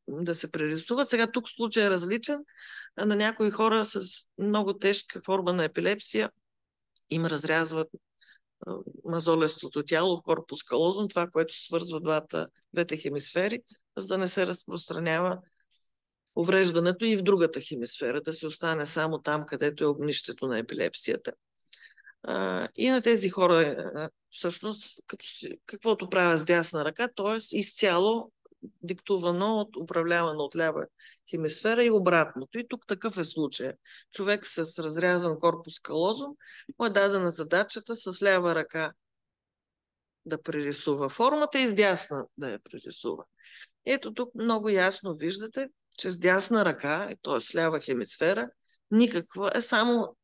да се прерисуват. Сега тук случай е различен. На някои хора с много тежка форма на епилепсия им разрязват мазолестото тяло, корпус калозум, това, което свързва двете хемисфери, за да не се разпространява увреждането и в другата хемисфера, да се остане само там, където е огнището на епилепсията. И на тези хора, всъщност, каквото правя с дясна ръка, т.е. изцяло диктувано, управлявано от лява хемисфера и обратното. И тук такъв е случай. Човек с разрязан корпус калозум му е дадена задачата с лява ръка да прерисува формата и с дясна да я прерисува. Ето тук много ясно виждате, че с дясна ръка, т.е. с лява хемисфера, никаква е само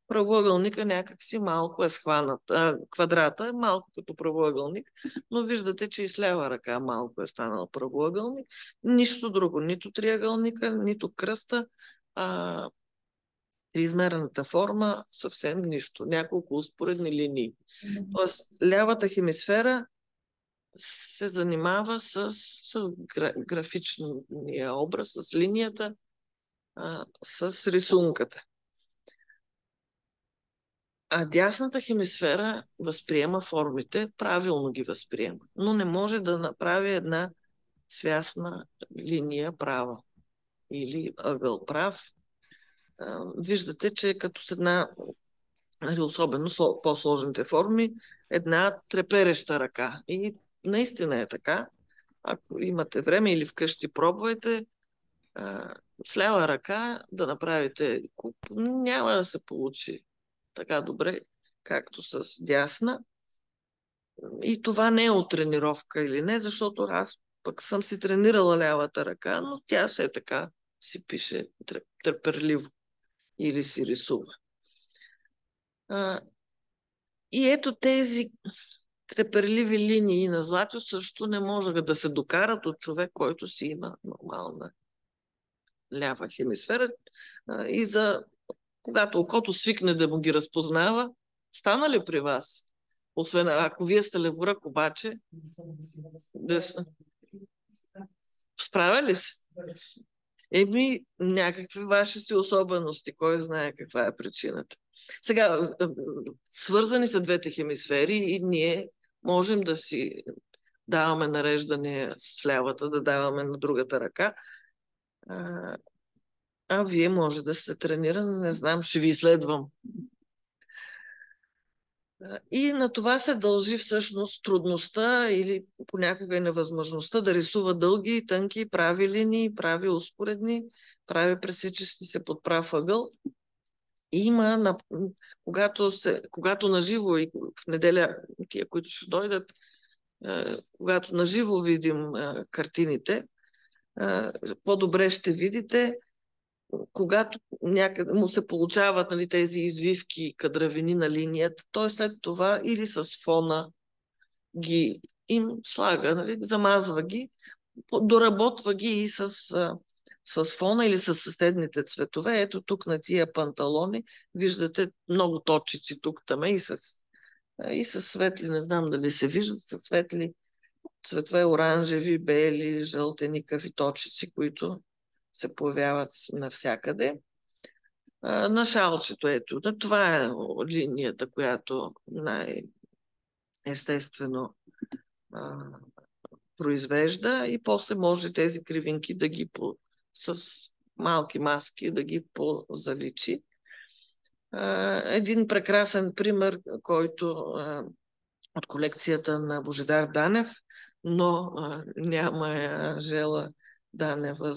правоъгълника някакси малко е схванат. Квадрата е малко като правоъгълник, но виждате, че и с лява ръка малко е станал правоъгълник. Нищо друго, нито триъгълника, нито кръста, триизмерната форма, съвсем нищо. Няколко успоредни линии. Тоест, лявата хемисфера се занимава с графичния образ, с линията, с рисунката. А дясната хемисфера възприема формите, правилно ги възприема, но не може да направи една свясна линия права или ъгъл прав. Виждате, че като с една, особено по-сложните форми, една трепереща ръка. И наистина е така. Ако имате време или вкъщи пробвайте, с лява ръка да направите куп, няма да се получи така добре, както с дясна. И това не е от тренировка или не, защото аз пък съм си тренирала лявата ръка, но тя все така си пише търпеливо или си рисува. И ето тези треперливи линии на Златю също не може да се докарат от човек, който си има нормална лява хемисфера. И когато окото свикне да му ги разпознава, стана ли при вас? Освен ако вие сте леворък, обаче, справя ли се? Някакви ваши си особености, кой знае каква е причината. Сега, свързани са двете хемисфери и ние можем да си даваме нареждане с лявата, да даваме на другата ръка. А вие може да сте тренирани, не знам, ще ви изследвам. И на това се дължи всъщност трудността или понякога и невъзможността да рисува дълги, тънки, прави линии, прави успоредни, прави пресичащи се под прав ъгъл. И има, когато наживо и в неделя, тия, които ще дойдат, когато наживо видим картините, по-добре ще видите, когато някъде му се получават, нали, тези извивки, кадравини на линията, той след това или с фона ги им слага, нали, замазва ги, доработва ги и с фона или с съседните цветове. Ето тук на тия панталони виждате много точици тук там и с светли, не знам дали се виждат, с светли цветове, оранжеви, бели, жълтеникави точици, които се появяват навсякъде. На шалчето, ето, това е линията, която най-естествено произвежда и после може тези кривинки да ги с малки маски да ги позаличи. Един прекрасен пример, който от колекцията на Божидар Данев, но няма Жела Данева,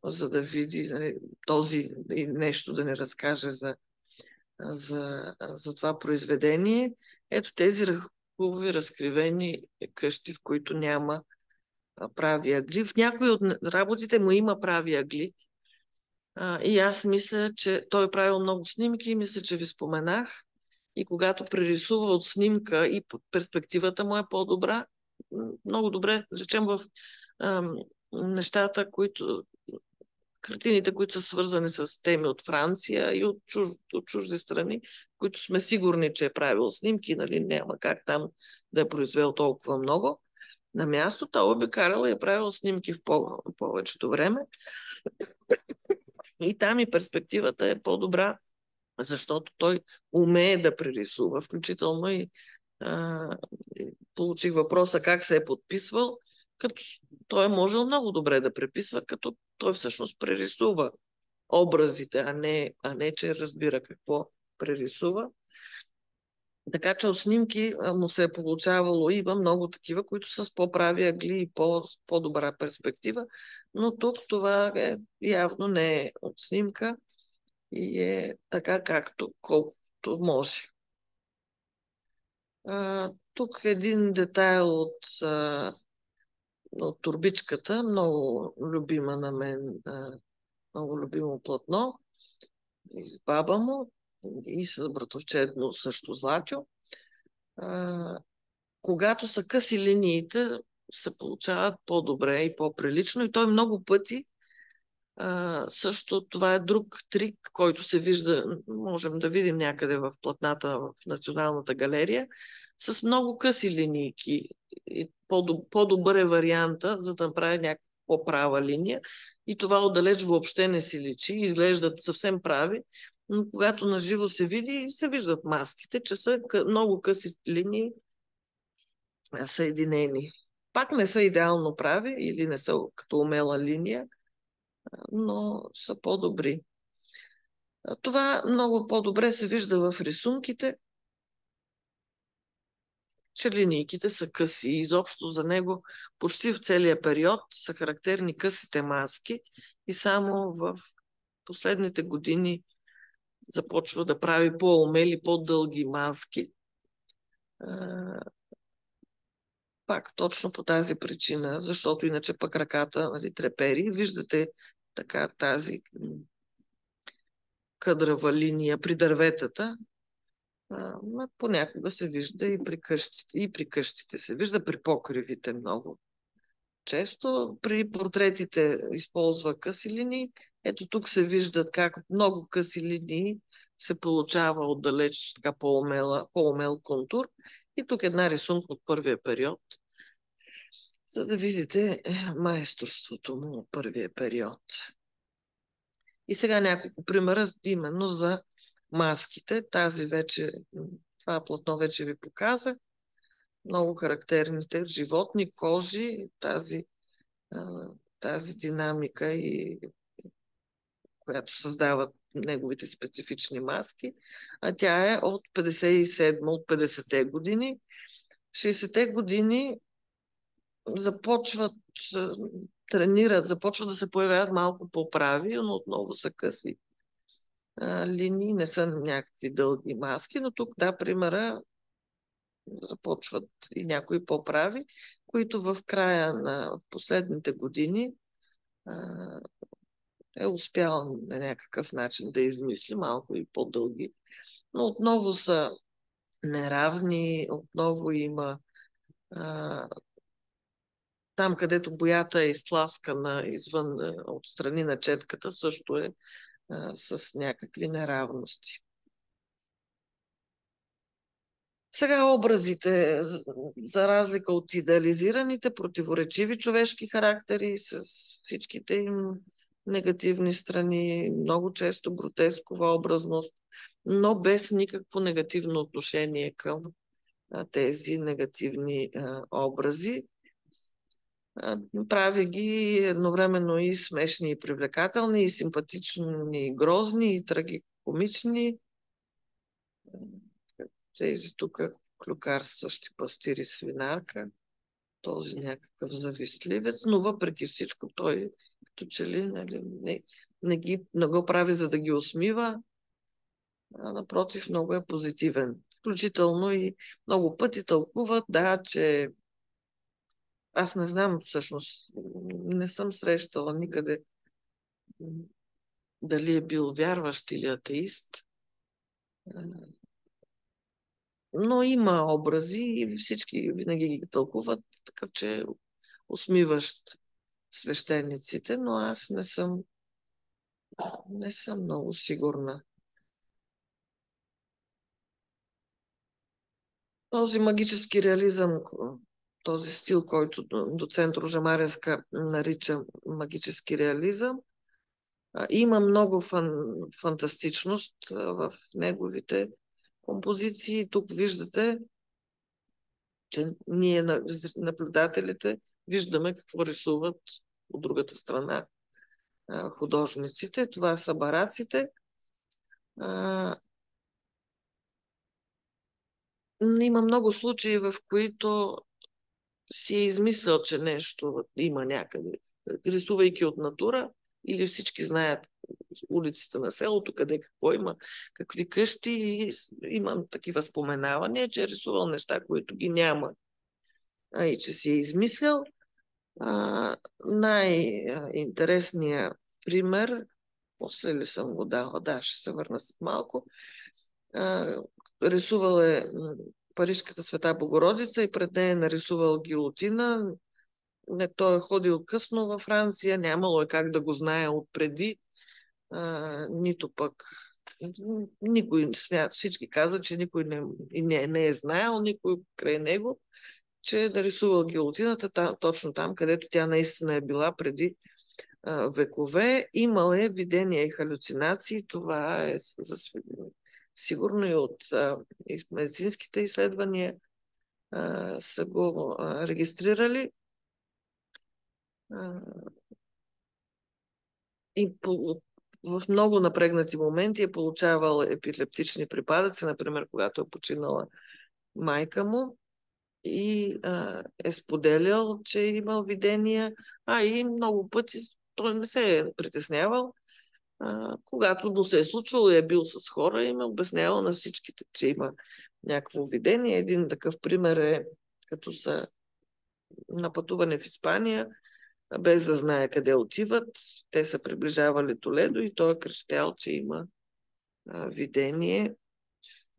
за да види този и нещо да ни разкаже за това произведение. Ето тези хубави разкривени къщи, в които няма прави ъгли. В някои от работите му има прави ъгли. И аз мисля, че той правил много снимки и мисля, че ви споменах. И когато прерисува от снимка и перспективата му е по-добра, много добре, речем в нещата, които картините, които са свързани с теми от Франция и от чужди страни, които сме сигурни, че е правил снимки, нали, няма как там да е произвел толкова много. На място той обикалял и е правил снимки в повечето време. И там и перспективата е по-добра, защото той умее да прерисува, включително и получих въпроса как се е подписвал, като той е можел много добре да преписва, като той всъщност прерисува образите, а не че разбира какво прерисува. Така че от снимки му се е получавало, има много такива, които са с по-прави ъгли и по-добра перспектива, но тук това явно не е от снимка и е така колкото може. Тук един детайл от турбичката, много любима на мен, много любимо платно, и с баба му, и с братовчедно също Златю. Когато са къси линиите, се получават по-добре и по-прилично. И той много пъти, също това е друг трик, който се вижда, можем да видим някъде в платната в Националната галерия, с много къси линийки. И по-добър е варианта, за да направи някаква по-права линия. И това отдалеч въобще не си личи, изглеждат съвсем прави, но когато наживо се види, се виждат маските, че са много къси линии съединени. Пак не са идеално прави или не са като умела линия, но са по-добри. Това много по-добре се вижда в рисунките, че линийките са къси. Изобщо за него почти в целия период са характерни късите маски и само в последните години започва да прави по-умели, по-дълги маски. Пак точно по тази причина, защото иначе пък ръката, нали, трепери. Виждате така тази къдрава линия при дърветата. Понякога се вижда и при къщите. И при къщите се вижда, при покривите много. Често при портретите използва къси линии. Ето тук се виждат как много къси линии се получава отдалеч така по-умел контур. И тук една рисунка от първия период, за да видите майсторството му от първия период. И сега няколко примера именно за маските. Това платно вече ви показах. Много характерните животни, кожи, тази динамика, която създават неговите специфични маски. А тя е от 57, от 50-те години. 60-те години започват да се появяват малко по-прави, но отново са къси линии, не са някакви дълги маски, но тук, да, примера, започват и някои по-прави, които в края на последните години е успял на някакъв начин да измисли малко и по-дълги. Но отново са неравни, отново има там, където боята е изтласкана извън, отстрани на четката, също е с някакви неравности. Сега образите, за разлика от идеализираните, противоречиви човешки характери с всичките им негативни страни, много често гротескова образност, но без никакво негативно отношение към тези негативни образи. Прави ги едновременно и смешни, и привлекателни, и симпатични, и грозни, и трагикомични. Тези тук клюкарстващи пастири свинарка, този някакъв завистливец, но въпреки всичко той като че ли не го прави за да ги усмива, а напротив много е позитивен. Включително и много пъти тълкуват, да, че аз не знам всъщност, не съм срещала никъде дали е бил вярващ или атеист, но има образи и всички винаги ги тълкуват такъв, че е усмиващ свещениците, но аз не съм Не съм много сигурна. Този магически реализъм, този стил, който доцент Ружа нарича магически реализъм, има много фантастичност в неговите композиции. Тук виждате, че ние, наблюдателите, виждаме какво рисуват от другата страна художниците. Това са бараците. Има много случаи, в които си е измислял, че нещо има някъде, рисувайки от натура, или всички знаят улиците на селото, къде какво има, какви къщи, и имам такива споменавания, че е рисувал неща, които ги няма, и че си е измислял. Най-интересният пример, после ли съм го дала, да, ще се върна след малко, рисувал е Парижката Света Богородица и пред нея е нарисувал гилотина. Той е ходил късно във Франция, нямало е как да го знае отпреди, нито пък никой смята, всички казват, че никой не е знаел, никой край него, че е нарисувал гилотината точно там, където тя наистина е била преди векове. Имал е видения и халюцинации, това е сигурно и от медицинските изследвания са го регистрирали. И в много напрегнати моменти е получавал епилептични припадъци, например, когато е починала майка му, и е споделял, че е имал видения, и много пъти той не се е притеснявал. Когато му се е случвало и е бил с хора, им е обяснявал на всичките, че има някакво видение. Един такъв пример е, като са на пътуване в Испания, без да знае къде отиват. Те са приближавали Толедо и той е крещял, че има видение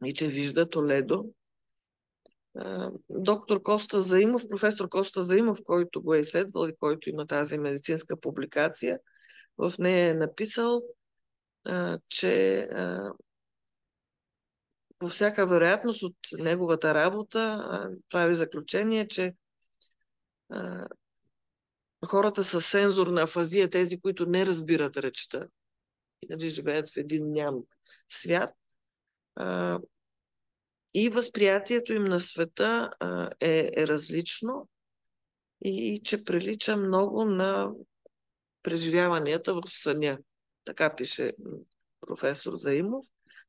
и че вижда Толедо. Доктор Коста Заимов, професор Коста Заимов, който го е изследвал и който има тази медицинска публикация, в нея е написал, че по всяка вероятност от неговата работа прави заключение, че хората с сензорна афазия, тези, които не разбират речта, и живеят в един ням свят, и възприятието им на света е различно и че прилича много на преживяванията в съня. Така пише професор Заимов,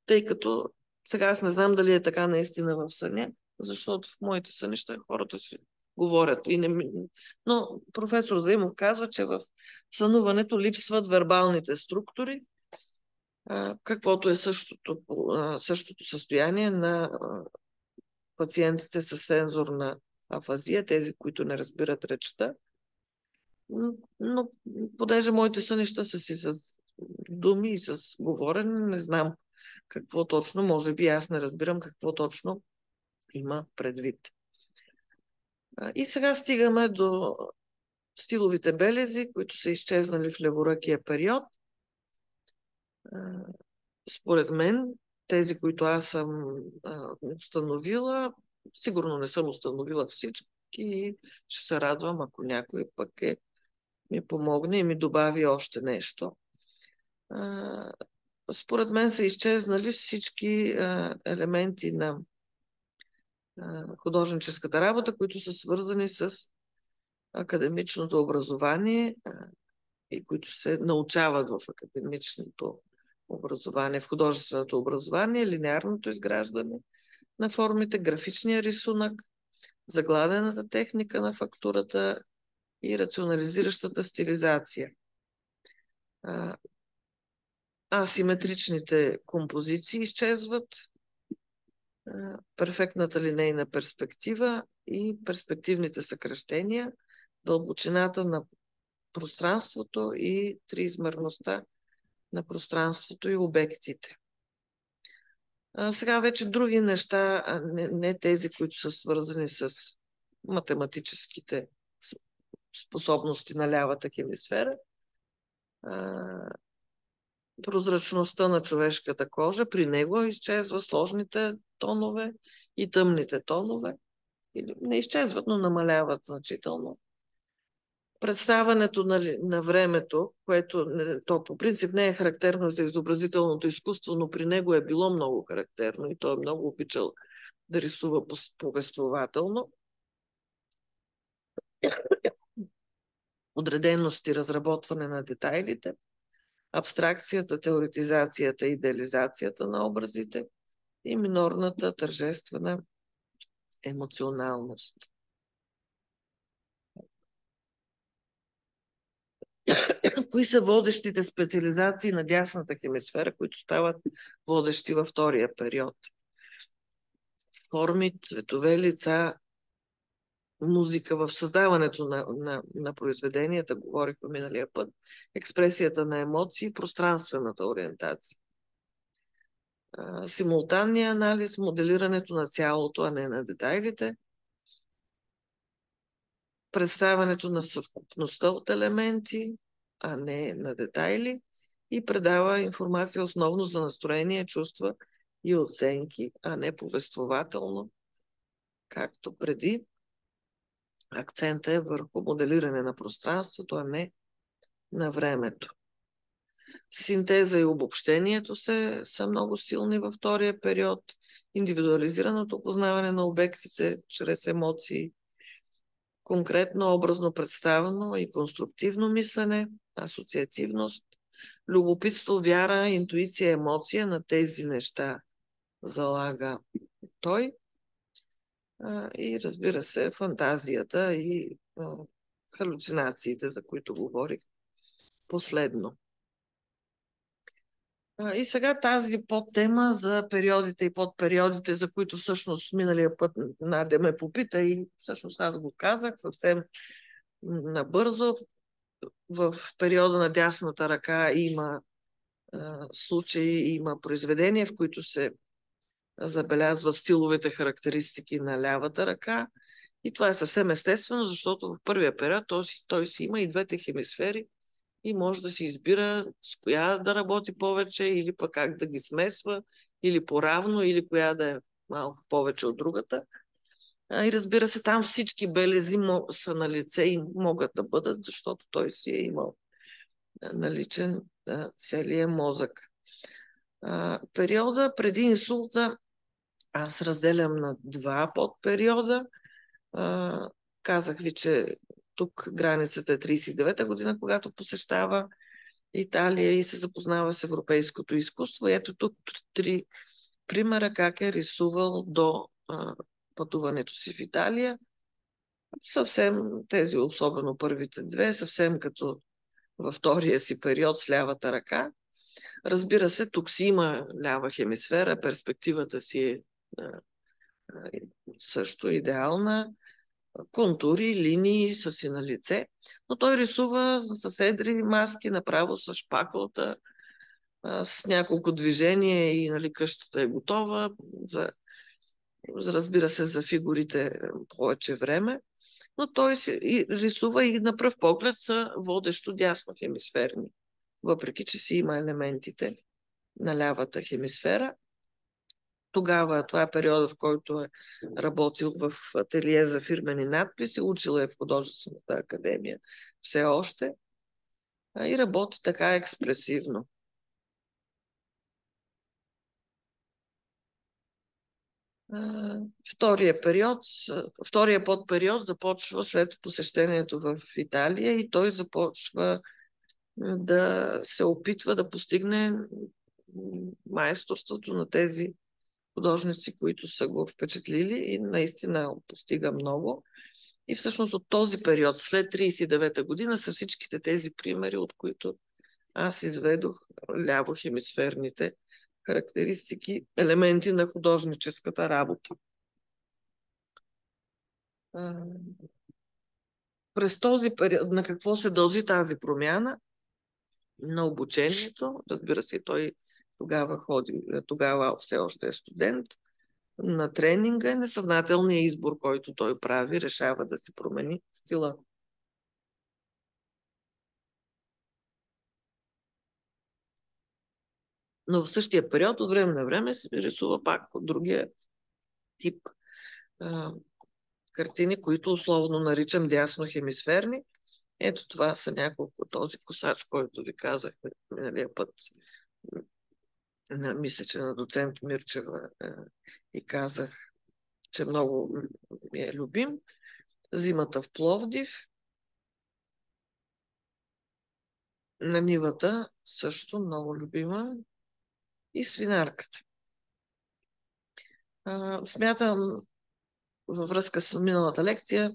тъй като сега аз не знам дали е така наистина в съня, защото в моите сънища хората си говорят. Но професор Заимов казва, че в сънуването липсват вербалните структури, каквото е същото състояние на пациентите с сензорна афазия, тези, които не разбират речта. Но понеже моите сънища са си с думи и с говорене, не знам какво точно, може би аз не разбирам какво точно има предвид. И сега стигаме до стиловите белези, които са изчезнали в леворъкия период. Според мен, тези, които аз съм установила, сигурно не съм установила всички, и ще се радвам, ако някой пък ми помогне и ми добави още нещо. Според мен са изчезнали всички елементи на художническата работа, които са свързани с академичното образование и които се научават в академичното образование, в художественото образование, линеарното изграждане на формите, графичния рисунък, загладената техника на фактурата и рационализиращата стилизация. Асиметричните композиции изчезват, перфектната линейна перспектива и перспективните съкращения, дълбочината на пространството и триизмерността на пространството и обектите. Сега вече други неща, не тези, които са свързани с математическите способности на лявата хемисфера, прозрачността на човешката кожа. При него изчезва сложните тонове и тъмните тонове. Не изчезват, но намаляват значително. Представането на времето, което то по принцип не е характерно за изобразителното изкуство, но при него е било много характерно и той е много обичал да рисува повествователно. Подреденост и разработване на детайлите, абстракцията, теоретизацията, идеализацията на образите и минорната тържествена емоционалност. Кои са водещите специализации на дясната хемисфера, които стават водещи във втория период? Форми, цветове, лица, музика в създаването на произведенията, говорихме миналия път, експресията на емоции, пространствената ориентация. Симултанния анализ, моделирането на цялото, а не на детайлите, представянето на съвкупността от елементи, а не на детайли, и предава информация основно за настроение, чувства и оценки, а не повествователно, както преди. Акцентът е върху моделиране на пространството, а не на времето. Синтеза и обобщението са много силни във втория период. Индивидуализираното познаване на обектите чрез емоции, конкретно образно представено и конструктивно мислене, асоциативност, любопитство, вяра, интуиция, емоция, на тези неща залага той. И разбира се, фантазията и халюцинациите, за които говорих последно. И сега тази подтема за периодите и подпериодите, за които всъщност миналия път Надя ме попита и всъщност аз го казах съвсем набързо. В периода на дясната ръка има случаи, има произведения, в които се забелязват стиловите характеристики на лявата ръка. И това е съвсем естествено, защото в първия период той си има и двете хемисфери и може да си избира с коя да работи повече или пък как да ги смесва, или по-равно, или коя да е малко повече от другата. И разбира се, там всички белези са на лице и могат да бъдат, защото той си е имал наличен целия мозък. Периода преди инсулта аз разделям на два подпериода. Казах ви, че тук границата е 39-та година, когато посещава Италия и се запознава с европейското изкуство. И ето тук 3 примера как е рисувал до пътуването си в Италия. Съвсем тези, особено първите две, съвсем като във втория си период с лявата ръка. Разбира се, тук си има лява хемисфера, перспективата си е също идеална. Контури, линии са си на лице, но той рисува с едри маски, направо с шпакълта, с няколко движения и нали, къщата е готова. Разбира се, за фигурите повече време, но той рисува и на пръв поглед са водещо дясно хемисферни, въпреки че си има елементите на лявата хемисфера. Тогава това е периода, в който е работил в ателие за фирмени надписи, учил е в художествената академия все още и работи така експресивно. Втория подпериод започва след посещението в Италия и той започва да се опитва да постигне майсторството на тези художници, които са го впечатлили и наистина постига много. И всъщност от този период, след 39-та година, са всичките тези примери, от които аз изведох ляво хемисферните характеристики, елементи на художническата работа. През този период, на какво се дължи тази промяна? На обучението. Разбира се, той тогава все още е студент. На тренинга, несъзнателният избор, който той прави, решава да си промени стила. Но в същия период от време на време се рисува пак от другия тип картини, които условно наричам дясно хемисферни. Ето това са няколко. Този косач, който ви казах миналия път, мисля, че на доцент Мирчева и казах, че много ми е любим. Зимата в Пловдив. На нивата също много любима. И свинарката. Смятам, във връзка с миналата лекция,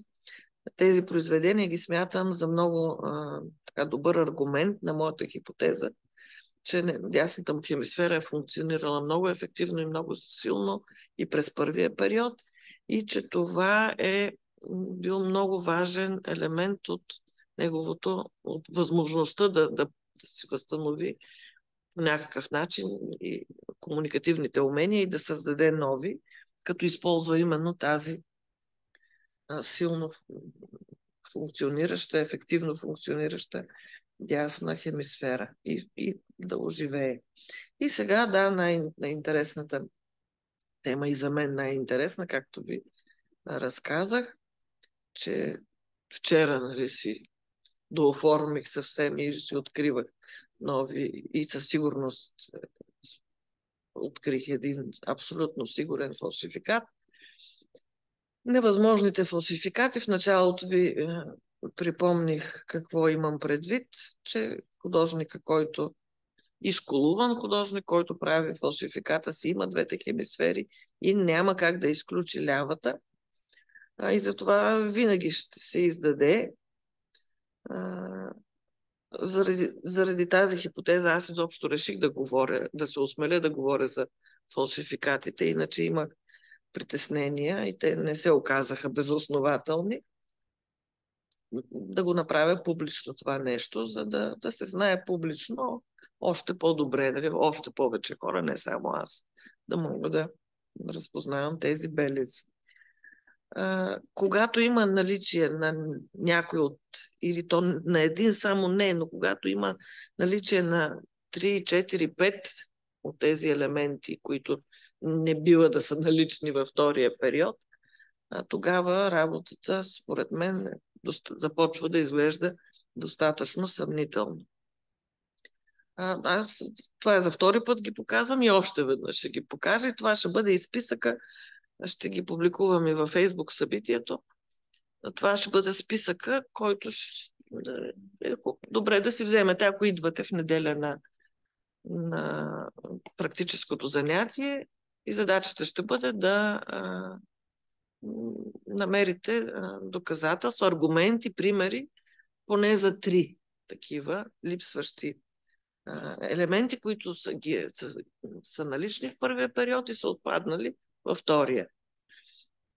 тези произведения ги смятам за много така добър аргумент на моята хипотеза, че дясната му хемисфера е функционирала много ефективно и много силно и през първия период, и че това е бил много важен елемент от неговото, от възможността да си възстанови по някакъв начин и комуникативните умения и да създаде нови, като използва именно тази силно функционираща, ефективно функционираща дясна хемисфера и да оживее. И сега, да, най-интересната тема и за мен най-интересна, както ви разказах, че вчера, нали, си дооформих съвсем и си откривах нови и със сигурност открих един абсолютно сигурен фалшификат. Невъзможните фалшификати. В началото ви припомних какво имам предвид, че художника, който изшколуван художник, който прави фалшификата си, има двете хемисфери и няма как да изключи лявата. И затова винаги ще се издаде. Заради тази хипотеза аз изобщо реших да говоря, да се осмеля да говоря за фалшификатите, иначе имах притеснения и те не се оказаха безоснователни. Да го направя публично това нещо, за да се знае публично още по-добре, нали? Още повече хора, не само аз, да мога да разпознавам тези белези. Когато има наличие на някой от, или то на един само не, но когато има наличие на 3, 4, 5 от тези елементи, които не бива да са налични във втория период, тогава работата, според мен, започва да изглежда достатъчно съмнително. Аз това е за втори път ги показвам и още веднъж ще ги покажа и това ще бъде и списъка. Ще ги публикувам и във Фейсбук събитието. Това ще бъде списъка, който е добре да си вземете, ако идвате в неделя на практическото занятие, и задачата ще бъде да намерите доказателства, аргументи, примери, поне за 3 такива липсващи елементи, които са налични в първия период и са отпаднали във втория.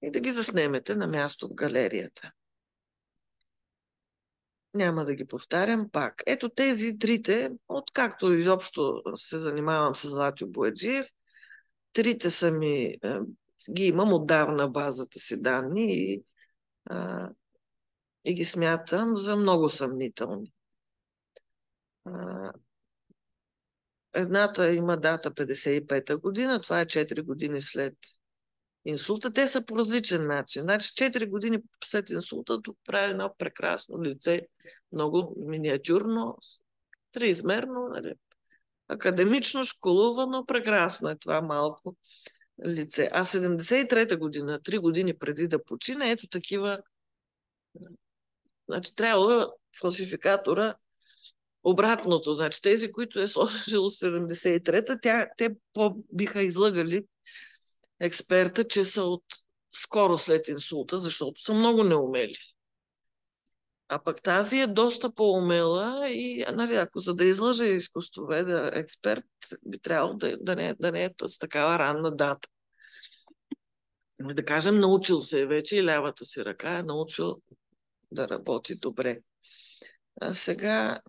И да ги заснемете на място в галерията. Няма да ги повтарям пак. Ето тези трите, откакто изобщо се занимавам с Златю Бояджиев, трите са ми, ги имам отдавна базата си данни и ги смятам за много съмнителни. Едната има дата 55-та година, това е 4 години след инсулта. Те са по различен начин. Значи 4 години след инсулта тук прави едно прекрасно лице, много миниатюрно, триизмерно, нали? Академично, школувано, прекрасно е това малко лице. А 73-та година, 3 години преди да почине, ето такива. Значи трябва фалшификатора обратното. Значи тези, които е сложил 73-та, те биха излъгали експерта, че са от скоро след инсулта, защото са много неумели. А пък тази е доста по-умела и, нали, ако за да излъже изкуствоведа експерт, би трябвало да не е с такава ранна дата. Да кажем, научил се вече и лявата си ръка е научил да работи добре. А сега,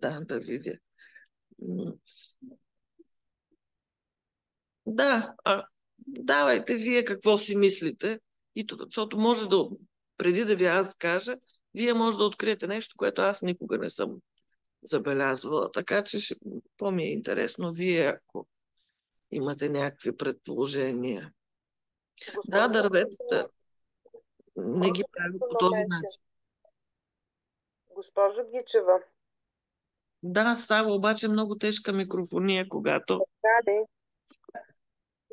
да видя. Да, давайте вие какво си мислите, защото може преди да ви аз кажа, вие може да откриете нещо, което аз никога не съм забелязвала. Така че по-ми е интересно вие, ако имате някакви предположения. Да, дърветата не ги прави по този начин. Госпожо Гичева. Да, става обаче много тежка микрофония, когато... Да, ли?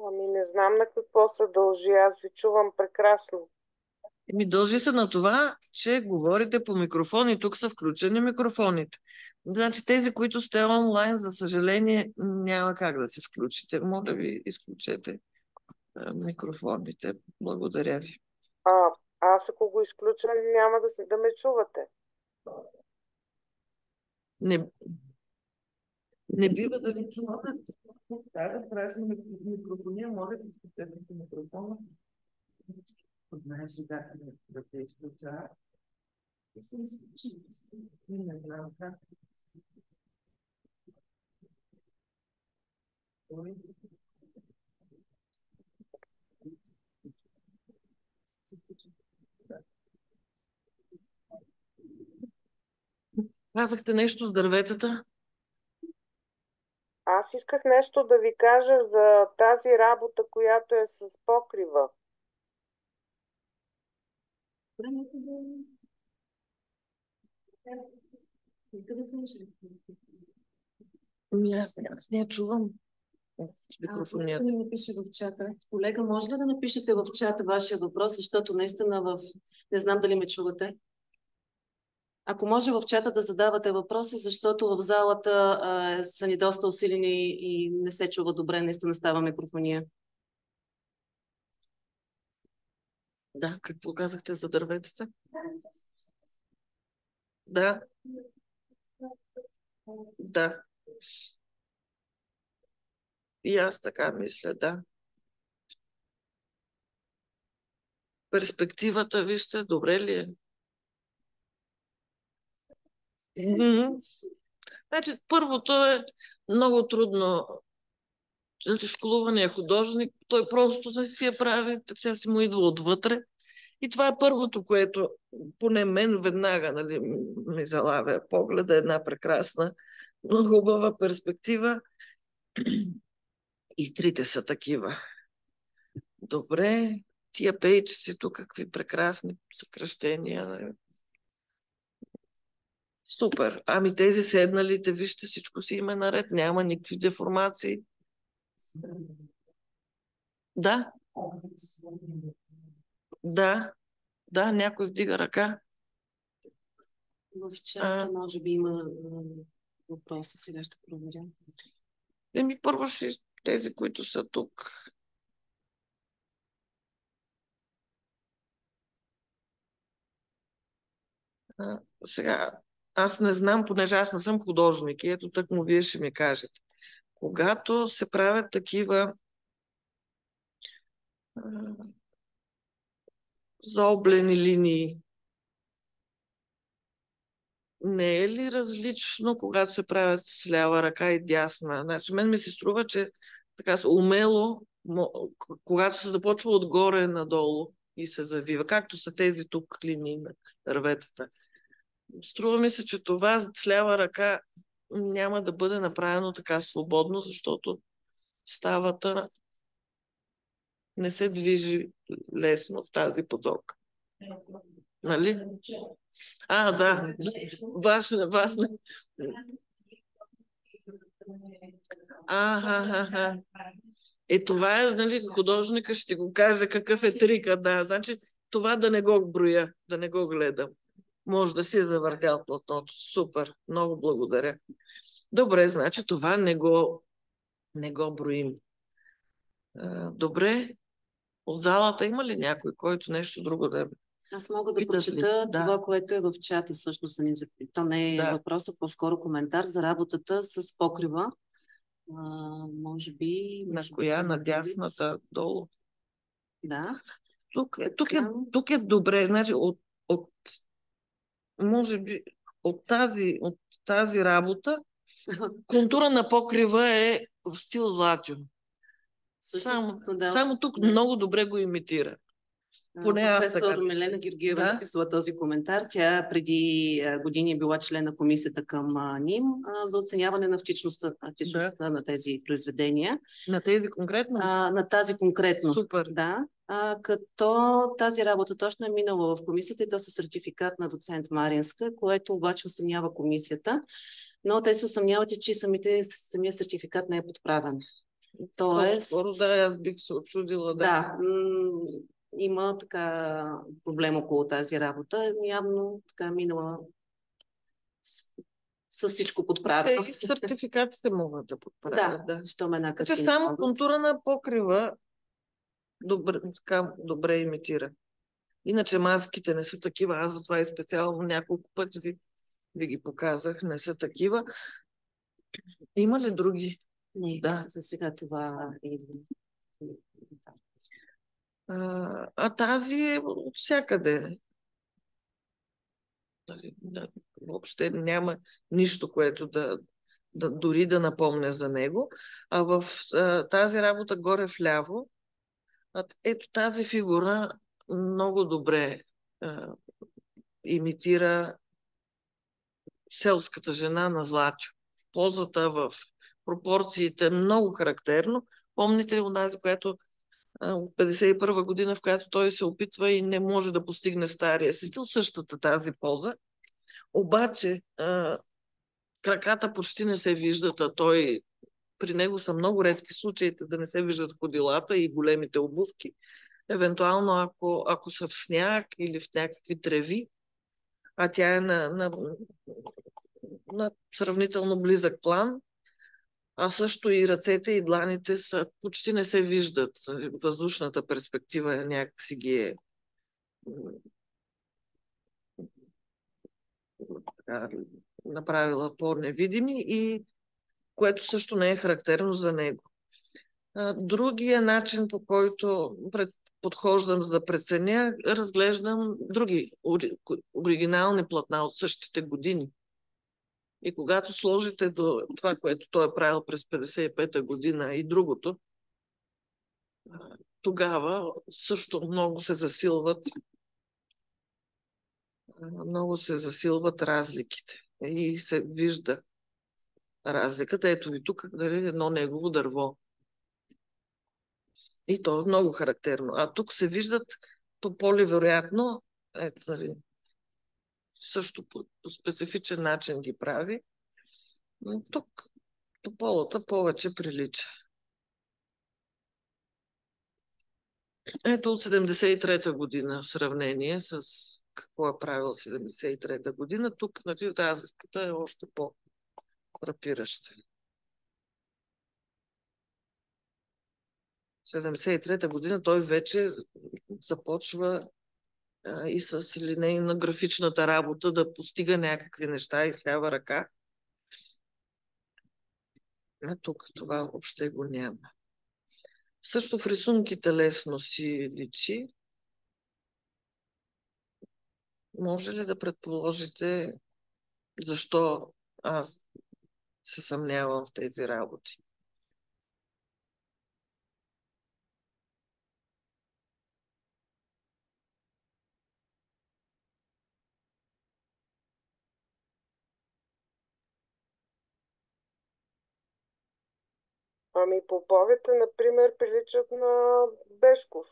Ами не знам на какво се дължи. Аз ви чувам прекрасно. Дължи се на това, че говорите по микрофон и тук са включени микрофоните. Значи тези, които сте онлайн, за съжаление, няма как да се включите. Моля ви, изключете микрофоните. Благодаря ви. Аз ако го изключа, няма да ме чувате. Не бива да ви чувате. Да правиш микрофония, моля да изключете микрофона. Знаеш ли как да те изключа? И се изключи. Не знам как. Казахте нещо с дърветата? Аз исках нещо да ви кажа за тази работа, която е с покрива. Аз не я чувам. Микрофонията. Ми напише в чата. Колега, може ли да напишете в чата вашия въпрос, защото наистина не знам дали ме чувате. Ако може в чата да задавате въпроси, защото в залата са ни доста усилени и не се чува добре, наистина става микрофония. Да, какво казахте за дърветата? Да. Да. И аз така мисля, да. Перспективата, вижте, добре ли е? Значи, първото е много трудно. Значи, школуваният художник, той просто да си я прави, тя си му идва отвътре. И това е първото, което поне мен веднага ми залавя погледа, една прекрасна, много хубава перспектива. И трите са такива. Добре, тия пейчици тук, какви прекрасни съкръщения. Супер. Ами тези седналите, вижте, всичко си има наред, няма никакви деформации. Да. Да, някой вдига ръка. В чата може би има въпроса, сега ще проверя. Първо ще тези, които са тук. Сега, аз не знам, понеже аз не съм художник и ето тъкмо вие ще ми кажете. Когато се правят такива заоблени линии, не е ли различно, когато се правят с лява ръка и дясна? Значи, мен ми се струва, че така умело, когато се започва отгоре надолу и се завива, както са тези тук линии на дърветата. Струва ми се, че това с лява ръка няма да бъде направено така свободно, защото ставата не се движи лесно в тази посока. Нали? Да. Важно. Това е, нали, художника ще го каже какъв е трика, да. Значи, това да не го броя, да не го гледам. Може да си е завъртял платното. Супер, много благодаря. Добре, значи това не го броим. Добре, от залата има ли някой, който нещо друго да... Аз мога да прочета това, което е в чата, всъщност. То не е въпрос, а по-скоро коментар за работата с покрива. Може би... На коя? На дясната долу? Да. Тук е добре. Значи може би от тази работа контура на покрива е в стил Златио. Само тук много добре го имитира. Поне аз Професор така. Милена Георгиева Да. написала този коментар. Тя преди години е била член на комисията към НИМ за оценяване на автичността на тези произведения. На тези конкретно? На тази конкретно. Супер. Да. Като тази работа точно е минала в комисията и то със сертификат на доцент Маринска, което обаче усъмнява комисията. Но те се усъмняват и, че самия сертификат не е подправен. Тоест... По-скоро да, аз бих се очудила. Да, има така проблем около тази работа. Явно така минала с всичко подправено. И сертификатите могат да подправят. Да, щом една картина. Че само контура на покрива добре имитира. Иначе маските не са такива. Аз затова и специално няколко пъти ви ги показах. Не са такива. Има ли други? Не, да. За сега това е... Тази е от всякъде. Въобще няма нищо, което дори да напомня за него. А в тази работа горе вляво, ето тази фигура много добре имитира селската жена на Златю. Позата в пропорциите много характерно. Помните ли онази, която от 51 година, в която той се опитва и не може да постигне стария си стил, същата тази поза. Обаче краката почти не се виждат, а при него са много редки случаите да не се виждат ходилата и големите обувки. Евентуално, ако са в сняг или в някакви треви, а тя е на сравнително близък план, а също и ръцете и дланите почти не се виждат. Въздушната перспектива някакси ги е направила по-невидими, и което също не е характерно за него. Другия начин, по който подхождам за да преценя, разглеждам други оригинални платна от същите години. И когато сложите до това, което той е правил през 55-та година и другото, тогава също много се засилват разликите. И се вижда разликата. Ето ви тук едно негово дърво. И то е много характерно. А тук се виждат по-вероятно, ето, също по специфичен начин ги прави. Но тук тополата повече прилича. Ето от 73-та година в сравнение с какво е правил 73-та година. Тук разликата е още по-фрапираща. 73-та година той вече започва и с линейна графичната работа да постига някакви неща и с лява ръка. А тук това въобще го няма. Също в рисунките лесно си личи. Може ли да предположите защо аз се съмнявам в тези работи? Поповете, например, приличат на Бешков.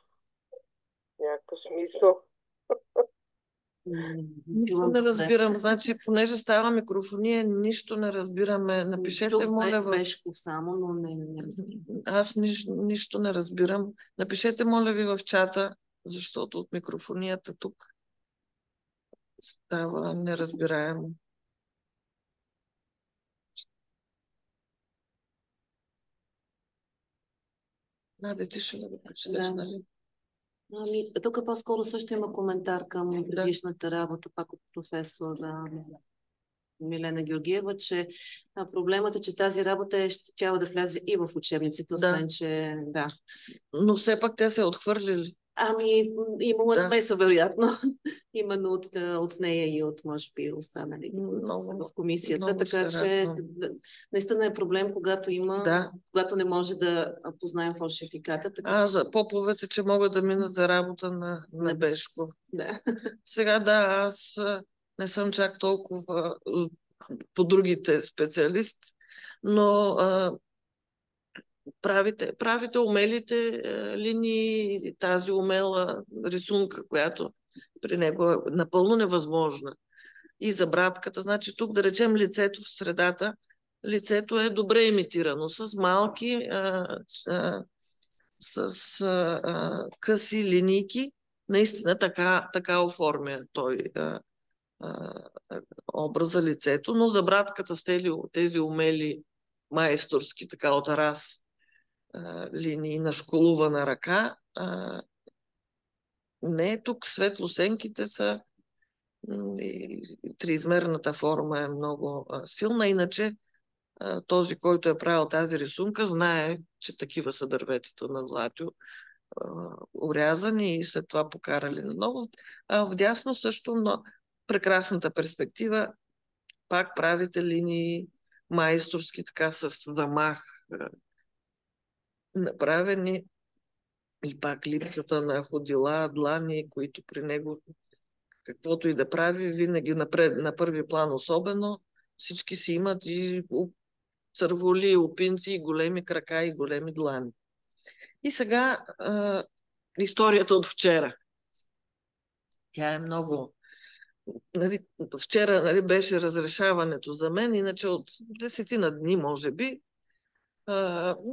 Някакъв смисъл. Нищо не разбирам. Значи, понеже става микрофония, нищо не разбираме. Напишете, моля, Бешков само, но не разбирам. Аз нищо не разбирам. Напишете, моля ви, в чата, защото от микрофонията тук става неразбираемо. Наде, ти ще го прочетеш, нали? Тук по-скоро също има коментар към предишната работа, пак от професор Милена Георгиева, че проблемът е, че тази работа е щяла да влезе и в учебниците, освен че да. Но все пак те се отхвърлили. Ами, имало Да. намеса, вероятно. Именно от нея и от, може би, останалите, които са в комисията. много Така се че радвам. наистина е проблем, когато Да. когато не може да познаем фалшификата. Така че, За поповете, че могат да минат за работа на На Бешко. да. Сега да, аз не съм чак толкова по другите специалист, но правите умелите линии, тази умела рисунка, която при него е напълно невъзможна. И за братката, значи тук да речем лицето в средата, лицето е добре имитирано, с малки, къси линийки, наистина така оформя той образа лицето, но за братката с тези умели майсторски, така от раз линии на школувана ръка. Не, тук светлосенките са и триизмерната форма е много силна, иначе този, който е правил тази рисунка, знае, че такива са дърветата на Златио, урязани и след това покарали наново. Вдясно също, но прекрасната перспектива, пак правите линии майсторски, така с замах направени, и пак липсата на ходила, длани, които при него каквото и да прави, винаги на първи план особено, всички си имат и църволи, опинци, и големи крака, и големи длани. И сега историята от вчера. Тя е много... Нали, вчера беше разрешаването за мен, иначе от 10 дни, може би,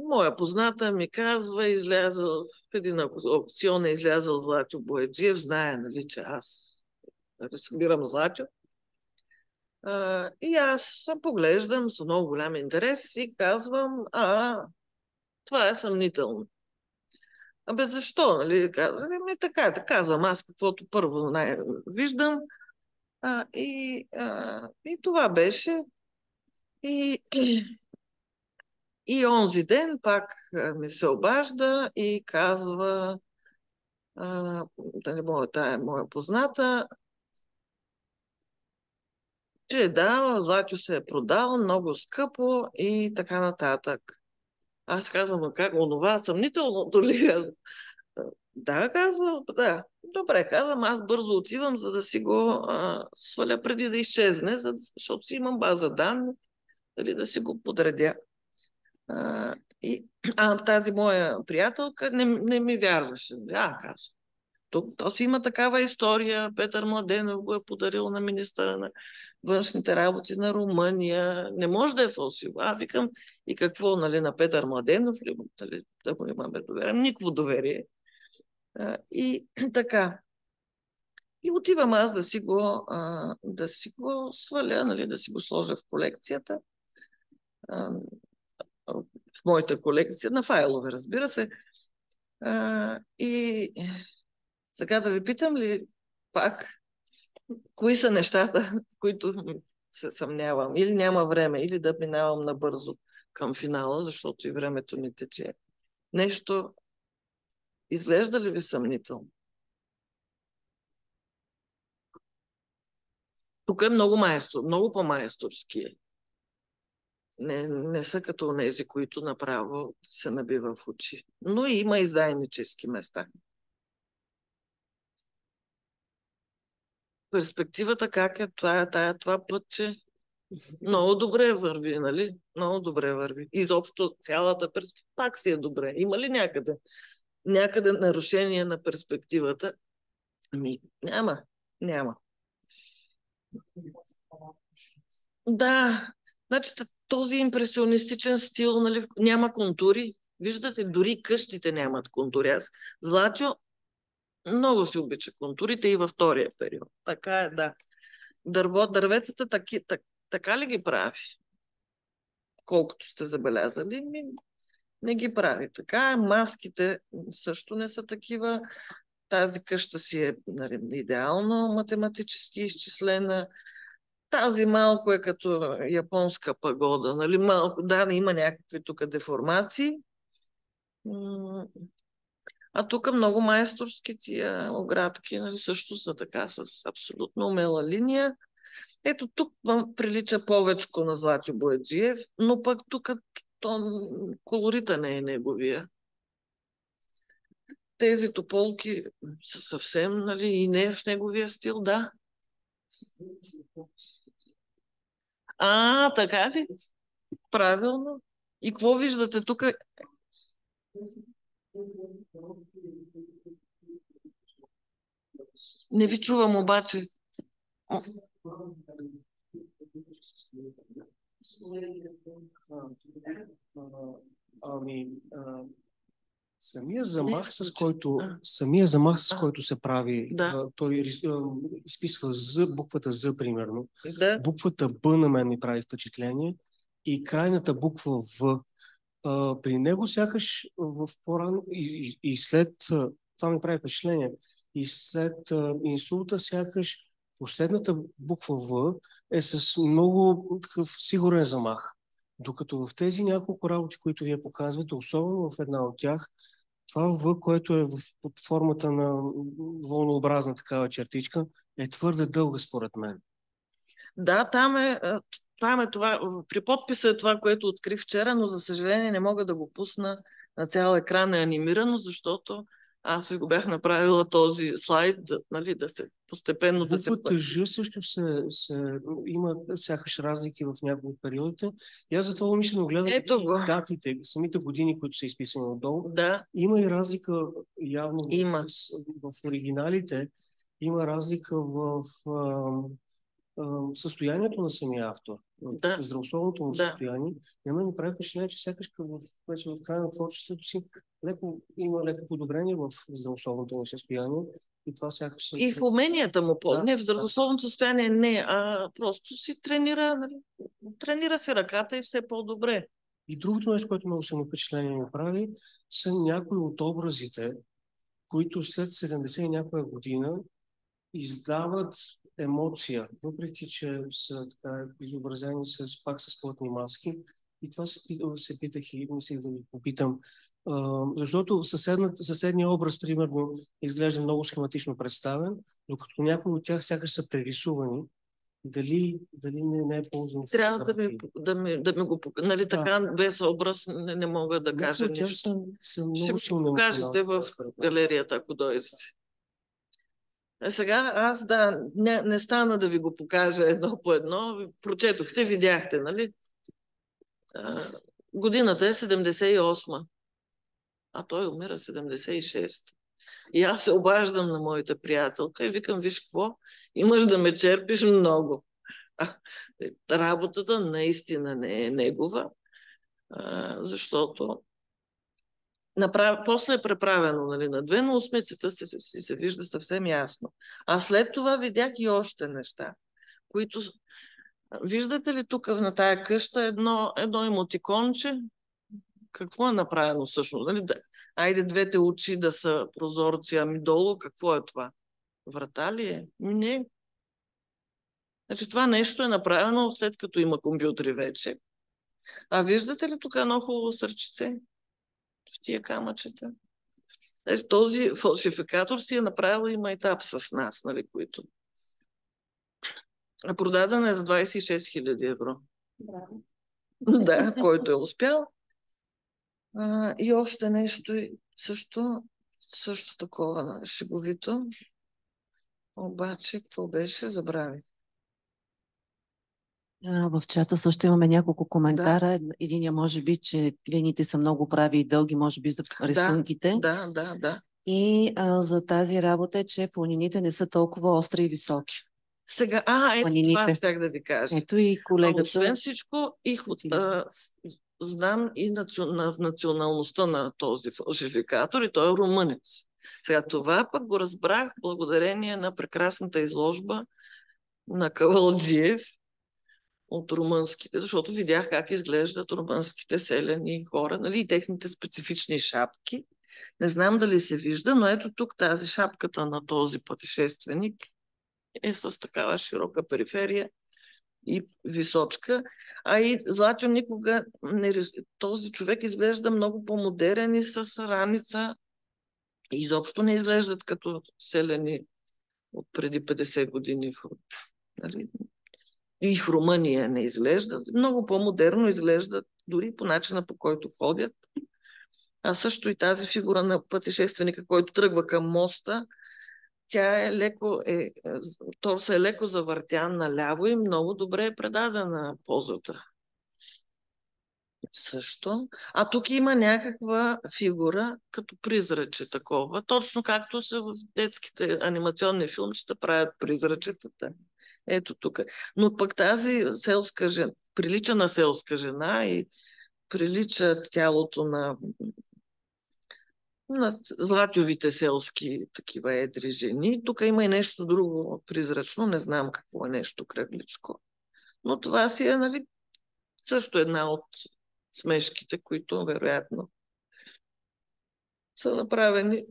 моя позната ми казва, излязъл в един аукцион, е излязъл Златио Бояджиев, знае, нали, че аз събирам Златио. И аз поглеждам с много голям интерес и казвам, това е съмнително. Защо? Нали? Така, казвам аз, каквото първо виждам. И това беше. И онзи ден пак ми се обажда и казва, тая моя позната, че да, Златио се е продал много скъпо и така нататък. Аз казвам, как онова съмнителното ли? Да, казва, да. Добре, казвам, аз бързо отивам, за да си го сваля преди да изчезне, защото си имам база данни, дали да си го подредя. Тази моя приятелка не ми вярваше. Казва. То си има такава история. Петър Младенов го е подарил на министъра на външните работи на Румъния. Не може да е фалшиво. Викам, и какво, нали, на Петър Младенов ли, нали, да го имаме доверие? Никакво доверие. И така. И отивам аз да си го сваля, нали, да си го сложа в колекцията. В моята колекция, на файлове, разбира се. И сега да ви питам ли пак, кои са нещата, в които се съмнявам? Или няма време, или да минавам набързо към финала, защото и времето ни тече. Нещо изглежда ли ви съмнително? Тук е много по-майсторски е. Не са като онези, които направо се набива в очи. Но има издайнически места. Перспективата как е това пътче? Много добре върви, нали? Много добре върви. Изобщо цялата перспектива пак си е добре. Има ли някъде нарушение на перспективата? Няма. Да, значи този импресионистичен стил, нали, няма контури. Виждате, дори къщите нямат контури. Златио много си обича контурите и във втория период. Така е, да. Дърветата така ли ги прави? Колкото сте забелязали, не ги прави така. Маските също не са такива. Тази къща си е, нали, идеално математически изчислена. Тази малко е като японска пагода. Нали? Малко, да, има някакви тук деформации. А тук много майсторски тия оградки, нали, също са така с абсолютно умела линия. Ето тук прилича повечко на Златю Бояджиев, но пък тук колорита не е неговия. Тези тополки са съвсем, нали, и не в неговия стил, да. Така ли? Правилно. И какво виждате тук? Не ви чувам обаче. Самия замах, с който се прави, Да. той изписва З, буквата З, примерно. Да. Буквата Б на мен ми прави впечатление и крайната буква В. При него сякаш в по-рано и след това ми прави впечатление. И след инсулта сякаш последната буква В е с много такъв сигурен замах. Докато в тези няколко работи, които вие показвате, особено в една от тях, това В, което е под формата на вълнообразна такава чертичка, е твърде дълга според мен. Да, там е това. При подписа е това, което открих вчера, но за съжаление не мога да го пусна на цял екран е анимирано, защото аз ви го бях направила този слайд, нали, да се постепенно да се... Буквата Ж също има сякаш разлики в някои от периодите. И аз затова умишлено гледам датите, самите години, които са изписани отдолу. Да. Има и разлика явно в оригиналите. Има разлика в състоянието на самия автор. Да. Здравословното му състояние. И мен ми прави впечатление, че сякаш в края на творчеството си има леко подобрение в здравословното му състояние. И това сякаш... И в уменията му не в здравословното състояние не, а просто си тренира, нали? Тренира си ръката и все по-добре. И другото нещо, което много само впечатление ми прави, са някои от образите, които след 70 и някоя година издават емоция, въпреки че са така изобразени пак с плътни маски. И това се питах и мислих да ви попитам. Защото съседния образ, примерно, изглежда много схематично представен, докато някои от тях сякаш са прерисувани. Дали не е ползвано? Трябва да ми го покажа. Нали, така без образ не мога да кажа нищо. Ще го покажете в галерията, ако дойдете. Сега аз не стана да ви го покажа едно по едно. Прочетохте, видяхте, нали? Годината е 78, а той умира 76. И аз се обаждам на моята приятелка и викам, виж какво, имаш да ме черпиш много. Работата наистина не е негова, защото после е преправено, нали, на две, но усмицата си се вижда съвсем ясно. А след това видях и още неща, които... Виждате ли тук на тая къща едно емотиконче? Какво е направено всъщност? Нали? Айде двете очи да са прозорци, ами долу какво е това? Врата ли е? Не. Значи това нещо е направено след като има компютри вече. А виждате ли тук едно хубаво сърчице в тия камъчета? Значи, този фалшификатор си е направил и майтап с нас, нали, които... Продадена е за 26 000 евро. Да, който е успял. И още нещо също такова шеговито. Обаче, какво беше? Забравих. В чата също имаме няколко коментара. Да. Единия може би, че линиите са много прави и дълги, може би за рисунките. Да. И за тази работа е, че планините не са толкова остри и високи. Сега, това щях да ви кажа. Ето и колегата. Освен всичко, знам и националността на този фалшификатор и той е румънец. Сега това пък го разбрах благодарение на прекрасната изложба на Кавалджиев от румънските, защото видях как изглеждат румънските селени хора, нали, и техните специфични шапки. Не знам дали се вижда, но ето тук тази шапката на този пътешественик е с такава широка периферия и височка. А и Златю никога не... Този човек изглежда много по-модерен и с раница изобщо не изглеждат като селени от преди 50 години. Нали? И в Румъния не изглеждат. Много по-модерно изглеждат, дори по начина, по който ходят. А също и тази фигура на пътешественика, който тръгва към моста, тя е леко, торса е леко завъртян наляво и много добре е предадена позата. Също. А тук има някаква фигура, като призраче такова, точно както се в детските анимационни филмчета правят призрачетата. Ето тук. Но пък тази селска жена, прилича на селска жена и прилича тялото на златювите селски такива едри жени. Тук има и нещо друго призрачно, не знам какво е, нещо кръгличко. Но това си е, нали, също една от смешките, които вероятно са направени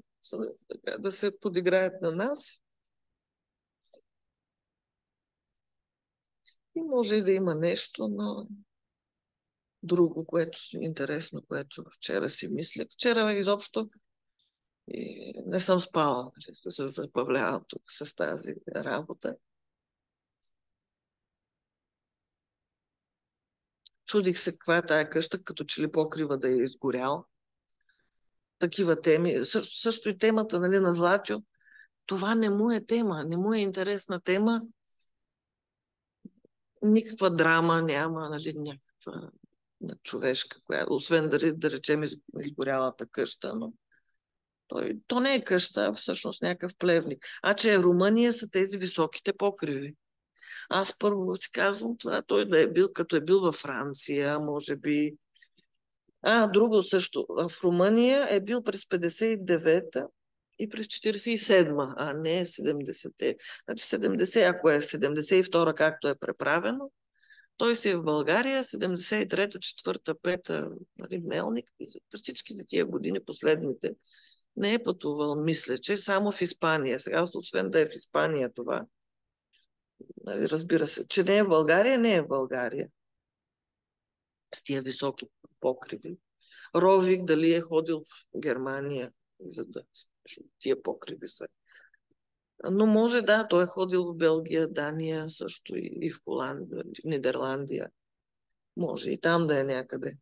така, да се подиграят на нас. И може и да има нещо, но друго, което интересно, което вчера си мислех. Вчера изобщо и не съм спала, нали, се забавлявам тук с тази работа. Чудих се каква е тая къща, като че ли покрива да е изгорял. Такива теми. Също и темата, нали, на Златю. Това не му е тема, не му е интересна тема. Никаква драма няма, нали, някаква човешка, освен да речем изгорялата къща, но то не е къща, а всъщност някакъв плевник. Че Румъния са тези високите покриви. Аз първо си казвам това, той да е бил, като е бил във Франция, може би. Друго също. В Румъния е бил през 59-та и през 47-та, а не 70-те. Значи 70, ако е 72-та, както е преправено, той си е в България, 73-та, 4-та, 5-та, нали, Мелник, през всичките тия години, последните, не е пътувал, мисля, че само в Испания. Сега, освен да е в Испания това, нали, разбира се, че не е в България, не е в България. С тия високи покриви. Ровик дали е ходил в Германия, за да тия покриви са. Но може да, той е ходил в Белгия, Дания, също и в Холандия, в Нидерландия. Може и там да е някъде.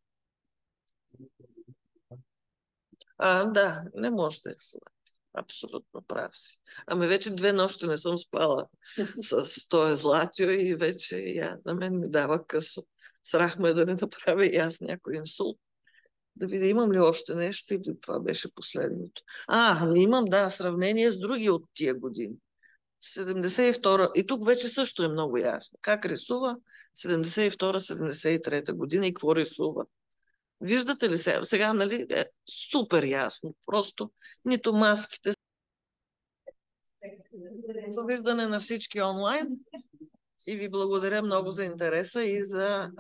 Да, не може да е след. Абсолютно прав си. Вече 2 нощи не съм спала с този Златио и вече на мен ми дава късо. Страх ме да не направя и аз някой инсулт. Да видя имам ли още нещо или това беше последното. Имам, да, сравнение с други от тия години. 72-та. И тук вече също е много ясно. Как рисува 72-73 година и какво рисува. Виждате ли сега? Сега, нали, е супер ясно. Просто нито маските. Виждане на всички онлайн. И ви благодаря много за интереса и за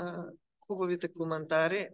хубавите коментари.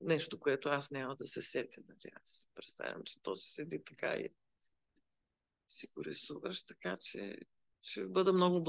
нещо, което аз няма да се сетя. Нали? Аз представям, че този седи така и си го рисуваш, така че ще бъда много